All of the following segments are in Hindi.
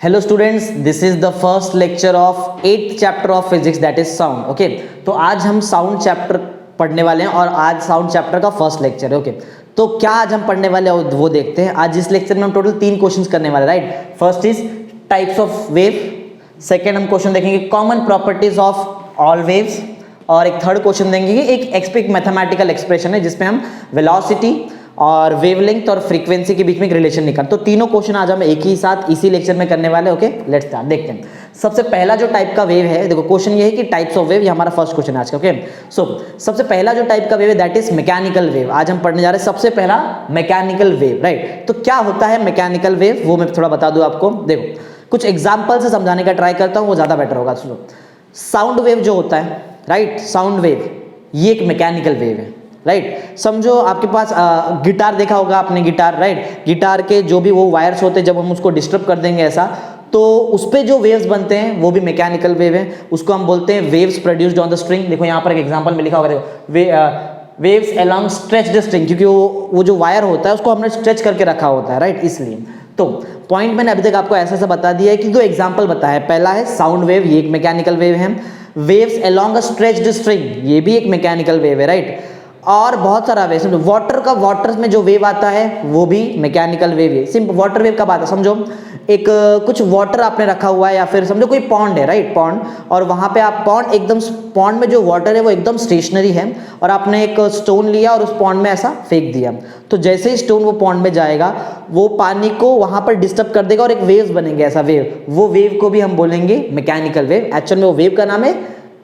Hello students, this is the first lecture of 8th chapter of physics that is sound. Okay, तो आज हम साउंड चैप्टर पढ़ने वाले हैं और आज साउंड चैप्टर का फर्स्ट लेक्चर है। ओके, तो क्या आज हम पढ़ने वाले हैं वो देखते हैं। आज इस लेक्चर में हम टोटल 3 क्वेश्चंस करने वाले हैं, right. First is types of wave, second हम क्वेश्चन देखेंगे common properties of all waves, और एक थर्ड क्वेश्चन देंगे एक मैथमेटिकल एक्सप्रेशन है जिसमें हम वेलोसिटी और वेवलेंथ और फ्रीक्वेंसी के बीच में एक रिलेशन निकाल। तो तीनों क्वेश्चन आज हम एक ही साथ इसी लेक्चर में करने वाले हैं। Okay, let's start. देखते हैं सबसे पहला जो टाइप का वेव है। देखो क्वेश्चन ये है कि टाइप्स ऑफ वेव, ये हमारा फर्स्ट क्वेश्चन है आज का। ओके, सो सबसे पहला जो टाइप का वेव है दैट इज मैकेनिकल वेव। आज हम पढ़ने जा रहे हैं सबसे पहला मैकेनिकल वेव, राइट। तो क्या होता है मैकेनिकल वेव, वो मैं थोड़ा बता दूं आपको। देखो कुछ एग्जाम्पल से समझाने का ट्राई करता हूं, वो ज्यादा बेटर होगा। सुनो, साउंड वेव जो होता है, राइट, साउंड वेव ये एक मैकेनिकल वेव है, राइट। समझो आपके पास गिटार देखा होगा आपने, गिटार, राइट। गिटार के जो भी वो वायर्स होते हैं, जब हम उसको डिस्टर्ब कर देंगे ऐसा, तो उस पे जो वेव्स बनते हैं वो भी मैकेनिकल वेव है। उसको हम बोलते हैं waves produced on the string. देखो यहाँ पर एक एग्जांपल में लिखा होगा, देखो वेव्स अलोंग स्ट्रेच्ड स्ट्रिंग, क्योंकि वो जो वायर होता है उसको हमने स्ट्रेच करके रखा होता है, राइट, इसलिए। तो पॉइंट मैंने अभी तक आपको ऐसा बता दिया है कि दो एग्जाम्पल बताया। पहला है साउंड वेव, ये एक मैकेनिकल वेव है। Waves along a stretched string, ये भी एक मैकेनिकल वेव है, राइट। और बहुत सारा वेव, समझो वाटर में जो वेव आता है वो भी मैकेनिकल वेव है। सिंपल वाटर वेव कब आता है, समझो एक कुछ वाटर आपने रखा हुआ है, या फिर समझो कोई पॉन्ड है, राइट, पॉन्ड, और वहां पे आप पॉन्ड में जो वाटर है वो एकदम स्टेशनरी है, और आपने एक स्टोन लिया और उस पॉन्ड में ऐसा फेंक दिया। तो जैसे ही स्टोन वो पॉन्ड में जाएगा वो पानी को वहां पर डिस्टर्ब कर देगा और एक वेव्स बनेंगे, ऐसा वेव। वो वेव को भी हम बोलेंगे मैकेनिकल वेव। एक्चुअल में वो वेव का नाम है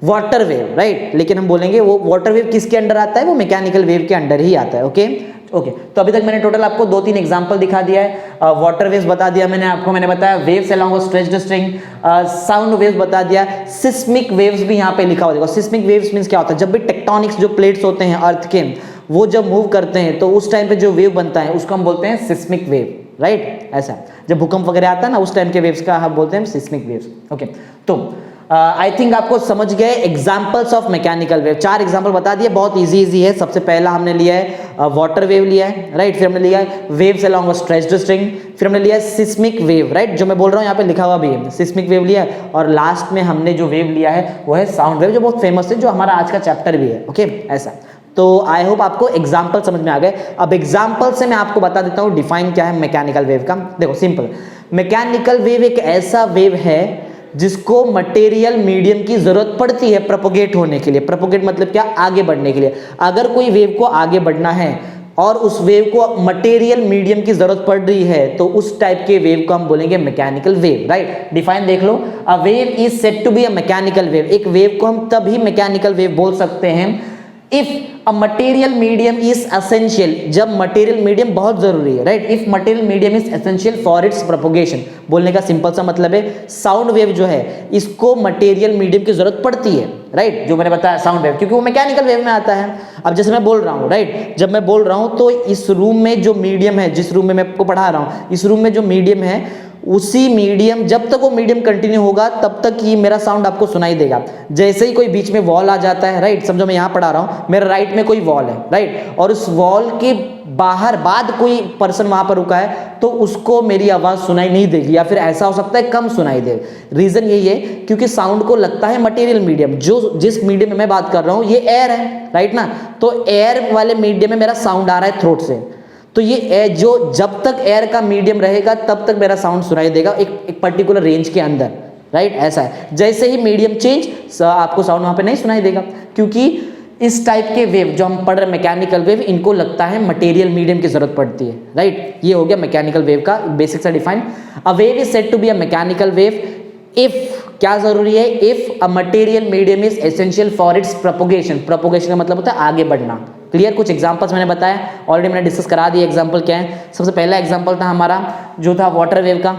वाटर वेव, राइट, लेकिन हम बोलेंगे वो वाटर वेव किसके अंडर आता है, वो मैकेनिकल वेव के अंडर ही आता है। ओके, तो अभी तक मैंने टोटल आपको 2-3 एग्जांपल दिखा दिया है। वाटर वेव्स बता दिया मैंने आपको, मैंने बताया waves along a stretched string, sound waves बता दिया, सिस्मिक वेव्स भी यहाँ पे लिखा हो। देखो सिस्मिक वेव्स मींस क्या होता है, जब भी टेक्टोनिक्स जो प्लेट्स होते हैं अर्थ के, वो जब मूव करते हैं तो उस टाइम पे जो वेव बनता है उसको हम बोलते हैं सिस्मिक वेव, राइट। ऐसा जब भूकंप वगैरह आता है ना, उस टाइम के वेव्स का हम बोलते हैं सिस्मिक वेव्स। ओके, तो आई थिंक आपको समझ गए examples of mechanical wave. 4 example बता दिए, बहुत इजी है। सबसे पहला हमने लिया है वाटर वेव लिया है, राइट। फिर हमने लिया है waves along a stretched string, फिर हमने लिया है सिस्मिक वेव, राइट, जो मैं बोल रहा हूँ यहाँ पे लिखा हुआ भी है, सिस्मिक वेव लिया है। और लास्ट में हमने जो वेव लिया है वो है साउंड वेव, जो बहुत फेमस है, जो हमारा आज का चैप्टर भी है। ओके, ऐसा। तो आई होप आपको एग्जाम्पल समझ में आ गए। अब एग्जाम्पल से मैं आपको बता देता हूँ डिफाइन क्या है मैकेनिकल वेव का। देखो सिंपल, मैकेनिकल वेव एक ऐसा वेव है जिसको मटेरियल मीडियम की जरूरत पड़ती है प्रोपोगेट होने के लिए। प्रोपोगेट मतलब क्या, आगे बढ़ने के लिए। अगर कोई वेव को आगे बढ़ना है और उस वेव को मटेरियल मीडियम की जरूरत पड़ रही है, तो उस टाइप के वेव को हम बोलेंगे मैकेनिकल वेव, राइट। डिफाइन देख लो, a wave is said to be a mechanical wave. एक वेव को हम तभी मैकेनिकल वेव बोल सकते हैं if a material medium is essential, जब मटेरियल मीडियम बहुत जरूरी है, right. If material medium is essential for its propagation. बोलने का सिंपल सा मतलब है साउंड वेव जो है इसको मटेरियल मीडियम की जरूरत पड़ती है, राइट, जो मैंने बताया साउंड वेव, क्योंकि वो मैकेनिकल वेव में आता है। अब जैसे मैं बोल रहा हूँ, राइट, जब मैं बोल रहा हूँ तो इस रूम में जो मीडियम है, जिस रूम में मैं आपको पढ़ा रहा हूँ, इस रूम में जो मीडियम है, उसी मीडियम, जब तक वो मीडियम कंटिन्यू होगा तब तक ही मेरा साउंड आपको सुनाई देगा। जैसे ही कोई बीच में वॉल आ जाता है, राइट, समझो मैं यहाँ पढ़ा रहा हूँ, मेरे राइट में कोई वॉल है, राइट, और उस वॉल के बाहर बाद कोई पर्सन वहां पर रुका है, तो उसको मेरी आवाज सुनाई नहीं देगी, या फिर ऐसा हो सकता है कम सुनाई दे। रीजन यही है क्योंकि साउंड को लगता है मटेरियल मीडियम। जो जिस मीडियम में मैं बात कर रहा हूँ ये एयर है, राइट ना, तो एयर वाले मीडियम में मेरा साउंड आ रहा है थ्रोट से, तो ये जो जब तक एयर का मीडियम रहेगा तब तक मेरा साउंड सुनाई देगा एक पर्टिकुलर रेंज के अंदर, राइट, ऐसा है। जैसे ही मीडियम चेंज आपको साउंड वहां पे नहीं सुनाई देगा, क्योंकि इस टाइप के वेव जो हम पढ़ रहे मैकेनिकल वेव, इनको लगता है मटेरियल मीडियम की जरूरत पड़ती है, राइट। ये हो गया मैकेनिकल वेव का बेसिक सा define. A wave is said to be a mechanical wave if, क्या जरूरी है, if a material medium is essential for its propagation. Propagation का मतलब होता है आगे बढ़ना। क्लियर, कुछ एग्जांपल्स मैंने बताया, ऑलरेडी मैंने डिस्कस करा दिया एग्जांपल क्या है। सबसे पहला एग्जांपल था हमारा जो था वाटर वेव का,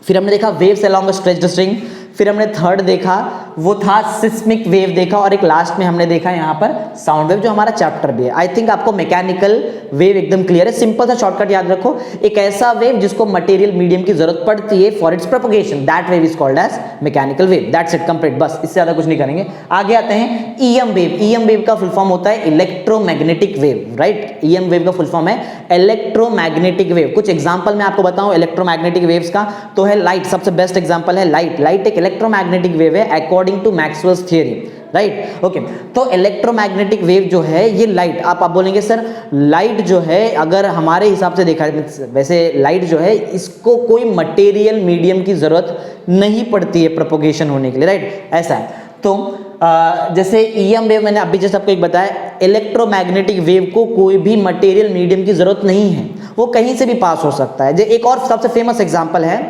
फिर हमने देखा waves along a stretched string, फिर हमने थर्ड देखा वो था सिस्मिक वेव देखा, और एक लास्ट में हमने देखा यहाँ पर साउंड वेव, जो हमारा चैप्टर भी है। आई थिंक आपको मैकेनिकल वेव एकदम क्लियर है, सिंपल सा शॉर्टकट याद रखो, एक ऐसा वेव जिसको मटेरियल मीडियम की जरूरत पड़ती है for its propagation, that wave is called as mechanical wave. That's it, complete, बस इससे ज्यादा कुछ नहीं करेंगे। आगे आते हैं ईएम वेव। ईएम वेव का फुल फॉर्म होता है electromagnetic wave, right. EM wave का फुल फॉर्म है इलेक्ट्रोमैग्नेटिक वेव। कुछ एग्जांपल मैं आपको बताऊं इलेक्ट्रोमैग्नेटिक वेव्स का, तो है लाइट, सबसे बेस्ट एग्जांपल है लाइट। लाइट एक इलेक्ट्रोमैग्नेटिक वेव है according to Maxwell's theory, right, okay. तो इलेक्ट्रोमैग्नेटिक वेव जो है ये लाइट, आप बोलेंगे सर लाइट जो है अगर हमारे हिसाब से देखा जाए, वैसे लाइट जो है इसको कोई मटेरियल मीडियम की जरूरत नहीं पड़ती है प्रोपगेशन होने के लिए, राइट, ऐसा है। तो जैसे ईएम वेव मैंने अभी जैसे आपको एक बताया, इलेक्ट्रोमैग्नेटिक वेव को कोई भी मटेरियल मीडियम की जरूरत नहीं है, वो कहीं से भी पास हो सकता है। एक और सबसे फेमस एग्जांपल है,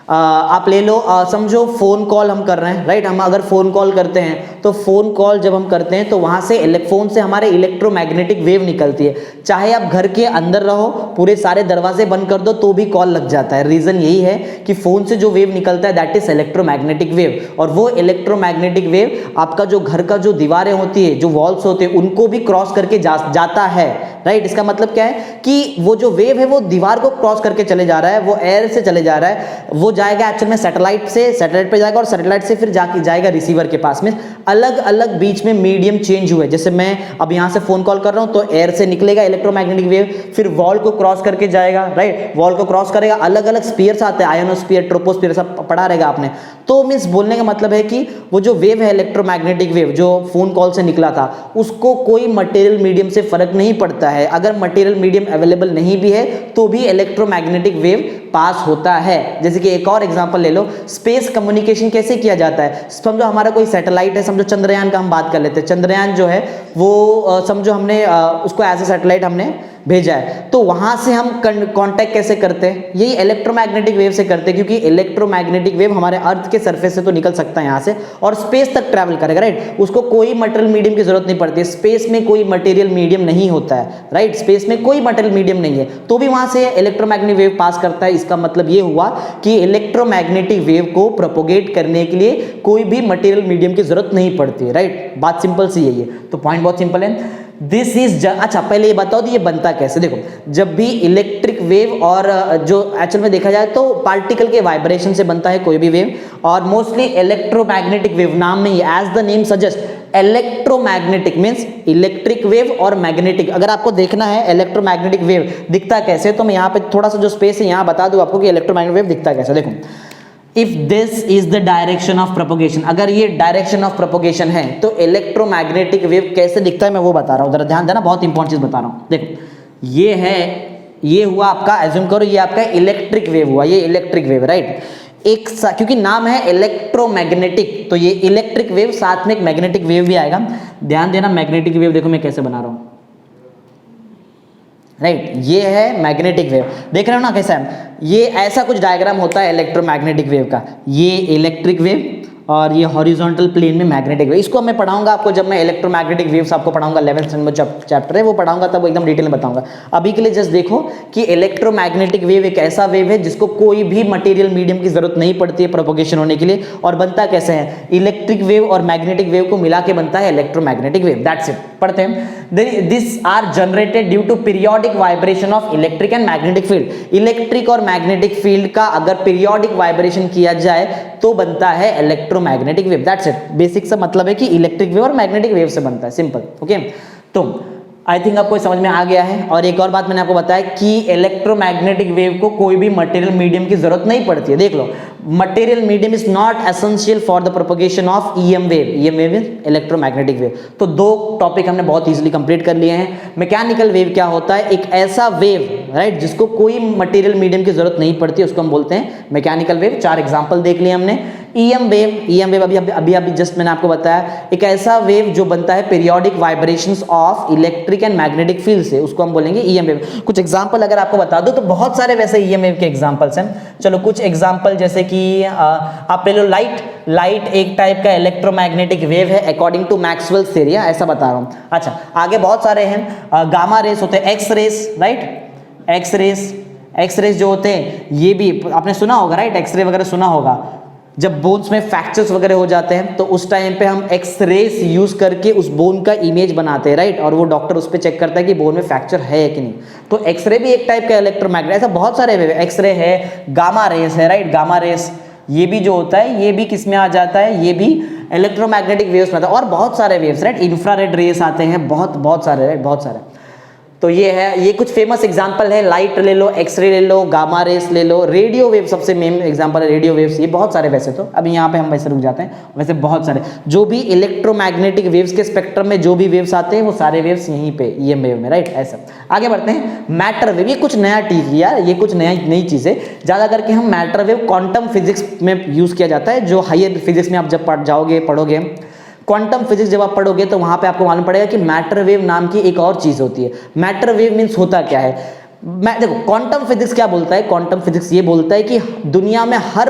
आप ले लो, समझो फोन कॉल हम कर रहे हैं, राइट। हम अगर फोन कॉल करते हैं तो फोन कॉल जब हम करते हैं तो वहां से फोन से हमारे इलेक्ट्रोमैग्नेटिक वेव निकलती है। चाहे आप घर के अंदर रहो, पूरे सारे दरवाजे बंद कर दो तो भी कॉल लग जाता है। रीजन यही है कि फोन से जो वेव निकलता है दैट इज इलेक्ट्रोमैग्नेटिक वेव, और वो इलेक्ट्रोमैग्नेटिक वेव आपका जो घर का जो दीवारें होती है, जो वॉल्स होते हैं, उनको भी क्रॉस करके जाता है, राइट। इसका मतलब क्या है कि वो जो वेव है वो दीवार को क्रॉस करके चले जा रहा है, वो एयर से चले जा रहा है, वो जाएगा एक्चुअल में सैटेलाइट से, सैटेलाइट पे जाएगा और सैटेलाइट से फिर जाएगा रिसीवर के पास में। अलग अलग बीच में मीडियम चेंज हुए, जैसे मैं अब यहां से फोन कॉल कर रहा हूं तो एयर से निकलेगा इलेक्ट्रोमैग्नेटिक वेव, फिर वॉल को क्रॉस करके जाएगा, राइट, वॉल को क्रॉस करेगा, अलग अलग स्फीयर्स आते हैं, आयोनोस्फीयर, ट्रोपोस्फीयर, सब पढ़ा रहेगा आपने। तो मींस बोलने का मतलब है कि वो जो वेव है इलेक्ट्रोमैग्नेटिक वेव जो फोन कॉल से निकला था, उसको कोई मटेरियल मीडियम से फर्क नहीं पड़ता है। अगर मटेरियल मीडियम अवेलेबल नहीं भी है तो भी इलेक्ट्रोमैग्नेटिक वेव पास होता है। जैसे कि एक और एग्जांपल ले लो, स्पेस कम्युनिकेशन कैसे किया जाता है। समझो हमारा कोई सैटेलाइट है, समझो चंद्रयान का हम बात कर लेते हैं। चंद्रयान जो है वो समझो हमने उसको एज ए सैटेलाइट हमने भेजा है, तो वहां से हम कांटेक्ट कैसे करते हैं, यही इलेक्ट्रोमैग्नेटिक वेव से करते हैं, क्योंकि इलेक्ट्रोमैग्नेटिक वेव हमारे अर्थ के सरफेस से तो निकल सकता है यहां से और स्पेस तक ट्रैवल करेगा, राइट। उसको कोई मटेरियल मीडियम की जरूरत नहीं पड़ती है, स्पेस में कोई मटेरियल मीडियम नहीं होता है, राइट, स्पेस में कोई मटेरियल मीडियम नहीं है, तो भी वहां से इलेक्ट्रोमैग्नेटिक वेव पास करता है। इसका मतलब ये हुआ कि इलेक्ट्रोमैग्नेटिक वेव को प्रोपोगेट करने के लिए कोई भी मटेरियल मीडियम की जरूरत नहीं पड़ती है, राइट। बात सिंपल सी यही है, तो पॉइंट बहुत सिंपल है। दिस इज अच्छा, पहले ये बताओ तो ये बनता कैसे। देखो, जब भी इलेक्ट्रिक वेव और जो एक्चुअल में देखा जाए तो पार्टिकल के वाइब्रेशन से बनता है कोई भी वेव, और मोस्टली इलेक्ट्रोमैग्नेटिक वेव, नाम में ही as the name suggest electromagnetic means electric wave और मैग्नेटिक। अगर आपको देखना है इलेक्ट्रोमैग्नेटिक वेव दिखता कैसे, तो मैं यहाँ पे थोड़ा सा जो स्पेस है यहाँ बता दूं आपको कि इलेक्ट्रोमैग्नेटिक वेव दिखता कैसे। देखो, if this is the direction of propagation, अगर ये डायरेक्शन ऑफ प्रोपोगेशन है तो इलेक्ट्रोमैग्नेटिक वेव कैसे दिखता है मैं वो बता रहा हूं, जरा ध्यान देना, बहुत इंपॉर्टेंट चीज बता रहा हूं। देखो, ये है, ये हुआ आपका, एज्यूम करो ये आपका इलेक्ट्रिक वेव हुआ, ये इलेक्ट्रिक वेव, राइट। क्योंकि नाम है इलेक्ट्रोमैग्नेटिक, तो ये इलेक्ट्रिक वेव साथ में एक मैग्नेटिक वेव भी आएगा। ध्यान देना, मैग्नेटिक वेव देखो मैं कैसे बना रहा हूं, राइट, ये है मैग्नेटिक वेव, देख रहे हो ना कैसा है। ये ऐसा कुछ डायग्राम होता है इलेक्ट्रोमैग्नेटिक वेव का, ये इलेक्ट्रिक वेव और ये हॉरिजॉन्टल प्लेन में मैग्नेटिक वेव। इसको मैं पढ़ाऊंगा आपको जब मैं इलेक्ट्रोमैग्नेटिक वेव्स आपको पढ़ाऊंगा, 11th में चैप्टर है वो पढ़ाऊंगा, तब एकदम डिटेल में बताऊंगा। अभी के लिए जस्ट देखो कि इलेक्ट्रोमैग्नेटिक वेव एक ऐसा वेव है जिसको कोई भी मटेरियल मीडियम की जरूरत नहीं पड़ती है प्रोपोगेशन होने के लिए, और बनता कैसे है, इलेक्ट्रिक वेव और मैग्नेटिक वेव को मिला के बनता है इलेक्ट्रोमैग्नेटिक वेव। दैट्स इट, पढ़ते हैं। This are generated due to periodic vibration of electric and magnetic field. Electric और मैग्नेटिक फील्ड का अगर पीरियोडिक वाइब्रेशन किया जाए तो बनता है electromagnetic wave. That's it, basic सा मतलब है कि इलेक्ट्रिक वेव और मैग्नेटिक वेव से बनता है, सिंपल, ओके। तो आई थिंक आपको समझ में आ गया है। और एक और बात मैंने आपको बताया कि इलेक्ट्रोमैग्नेटिक वेव को कोई भी मटेरियल मीडियम की जरूरत नहीं पड़ती है। देख लो, material medium is not essential for the propagation of EM wave. EM wave is electromagnetic wave. तो दो टॉपिक हमने बहुत इजीली कंप्लीट कर लिए हैं। मैकेनिकल वेव क्या होता है, एक ऐसा वेव, राइट, जिसको कोई मटेरियल मीडियम की जरूरत नहीं पड़ती, उसको हम बोलते हैं मैकेनिकल वेव। 4 एग्जांपल देख लिए हमने। ईएम वेव अभी जस्ट मैंने आपको बताया, एक ऐसा वेव जो बनता है periodic vibrations of electric and magnetic field से, उसको हम बोलेंगे ईएम वेव। कुछ एग्जांपल अगर आपको बता दो तो बहुत सारे वैसे ईएम वेव के एग्जांपल्स हैं। चलो कुछ एग्जांपल, जैसे कि आप ले लो लाइट एक टाइप का इलेक्ट्रोमैग्नेटिक वेव है अकॉर्डिंग टू मैक्सवेल्स थ्योरी, ऐसा बता रहा हूं। अच्छा, आगे बहुत सारे हैं। गामा रेस होते हैं, X rays, right, X rays जो होते हैं ये भी आपने सुना होगा, राइट, एक्सरे वगैरह सुना होगा। जब बोन्स में फ्रैक्चर्स वगैरह हो जाते हैं तो उस टाइम पे हम एक्सरेस यूज करके उस बोन का इमेज बनाते हैं, राइट, और वो डॉक्टर उस पर चेक करता है कि बोन में फ्रैक्चर है कि नहीं। तो एक्सरे भी एक टाइप का इलेक्ट्रोमैग्नेट, ऐसा बहुत सारे वेव, एक्सरे है, गामा रेस है, राइट, गामा रेस ये भी जो होता है ये भी किस में आ जाता है, ये भी इलेक्ट्रोमैग्नेटिक वेव्स में आता है, और बहुत सारे वेव्स, राइट, इंफ्रारेड रेस आते हैं, बहुत सारे, राइट, बहुत सारे। तो ये है, ये कुछ फेमस एग्जांपल है, लाइट ले लो, एक्सरे ले लो, गामा रेस ले लो, रेडियो वेव सबसे मेन एग्जांपल है, रेडियो वेव्स, ये बहुत सारे वैसे तो अभी यहाँ पे हम वैसे रुक जाते हैं, वैसे बहुत सारे जो भी इलेक्ट्रोमैग्नेटिक वेव्स के स्पेक्ट्रम में जो भी वेव्स आते हैं वो सारे वेव्स यहीं पे ईएम वेव में, राइट, ऐसा। आगे बढ़ते हैं, मैटर वेव, ये कुछ नया ठीक यार, ये कुछ नई चीज है, ज्यादा करके हम मैटर वेव क्वांटम फिजिक्स में यूज किया जाता है, जो हायर फिजिक्स में आप जब पढ़ोगे क्वांटम फिजिक्स जब आप पढ़ोगे तो वहां पे आपको मालूम पड़ेगा कि मैटर वेव नाम की एक और चीज होती है। मैटर वेव मींस होता क्या है, देखो क्वांटम फिजिक्स क्या बोलता है, क्वांटम फिजिक्स ये बोलता है कि दुनिया में हर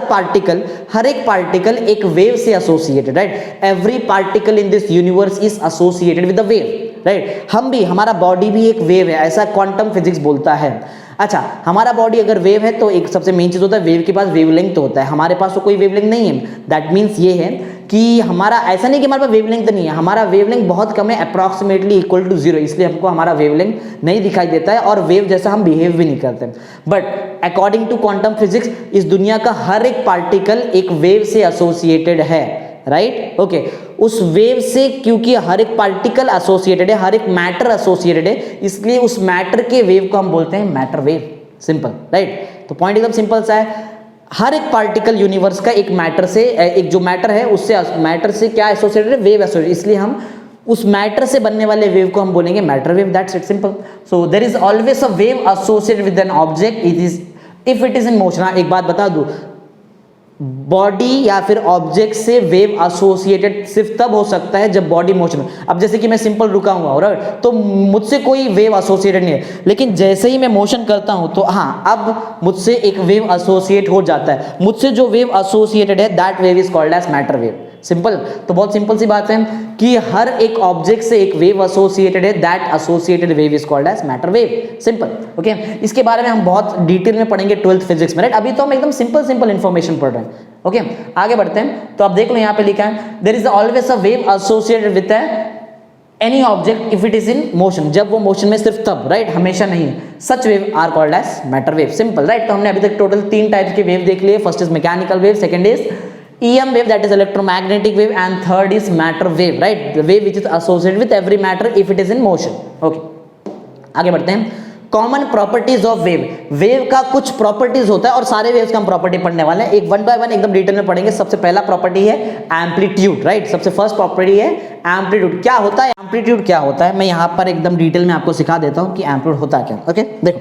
एक पार्टिकल एक वेव से associated, right, every particle in this universe is associated with the wave, right, हम भी, हमारा बॉडी भी एक वेव है, ऐसा क्वांटम फिजिक्स बोलता है। अच्छा, हमारा बॉडी अगर वेव है तो एक सबसे मेन चीज होता है, वेव के पास वेवलेंथ होता है, हमारे पास तो कोई वेवलेंथ नहीं है। दैट मीन्स ये है कि हमारा ऐसा नहीं कि हमारे पास वेवलेंथ नहीं है, हमारा वेवलेंथ बहुत कम है, अप्रॉक्सीमेटली इक्वल टू 0, इसलिए हमको हमारा वेवलेंथ नहीं दिखाई देता है और वेव जैसा हम बिहेव भी नहीं करते। But according to quantum physics इस दुनिया का हर एक पार्टिकल एक वेव से एसोसिएटेड है, राइट, ओके, उस वेव से, क्योंकि हर एक पार्टिकल एसोसिएटेड है, हर एक मैटर एसोसिएटेड है, इसलिए उस मैटर के वेव को हम बोलते हैं मैटर वेव, सिंपल, राइट। तो पॉइंट एकदम सिंपल सा है, हर एक पार्टिकल यूनिवर्स का एक मैटर से, एक जो मैटर है उससे, मैटर से क्या एसोसिएटेड है, वेव एसोसिएटेड, इसलिए हम उस मैटर से बनने वाले वेव को हम बोलेंगे matter wave, that's it, simple. So there is always a wave associated with an object, if it is in motion. एक बात बता दूं, बॉडी या फिर ऑब्जेक्ट से वेव एसोसिएटेड सिर्फ तब हो सकता है जब बॉडी मोशन में। अब जैसे कि मैं सिंपल रुका हुआ हूं, राइट, तो मुझसे कोई वेव एसोसिएटेड नहीं है, लेकिन जैसे ही मैं मोशन करता हूं तो हाँ, अब मुझसे एक वेव एसोसिएट हो जाता है, मुझसे जो वेव एसोसिएटेड है that wave is called as matter wave, simple. तो बहुत सिंपल सी बात है कि हर एक ऑब्जेक्ट से एक वेव एसोसिएटेड है, that associated wave is called as matter wave, simple, okay. इसके बारे में हम बहुत डिटेल में पढ़ेंगे 12th फिजिक्स में, राइट, अभी तो हम एकदम सिंपल इंफॉर्मेशन पढ़ रहे हैं, ओके। आगे बढ़ते हैं, तो आप देख लो यहाँ पे लिखा है, there is always a wave associated with any object if it is in motion, जब वो मोशन में सिर्फ तब, राइट, हमेशा नहीं, such wave are called as matter wave, simple, right. तो हमने अभी तक टोटल 3 टाइप्स के वेव देख लिए, first is mechanical wave, second is EM wave, that is electromagnetic wave, and third is matter wave, right, the wave which is associated with every matter if it is in motion, okay। आगे बढ़ते हैं, common properties of wave, wave का कुछ प्रॉपर्टीज होता है और सारे वेव्स का हम प्रॉपर्टी पढ़ने वाले हैं, एक वन बाय वन एकदम डिटेल में पढ़ेंगे। सबसे पहला प्रॉपर्टी है एम्पलीट्यूड, राइट, सबसे फर्स्ट प्रॉपर्टी है एम्पलीट्यूड। क्या होता है एम्पलीट्यूड, क्या होता है, मैं यहाँ पर एकदम डिटेल में आपको सिखा देता हूँ कि एम्पलीट्यूड होता क्या, ओके। देखो,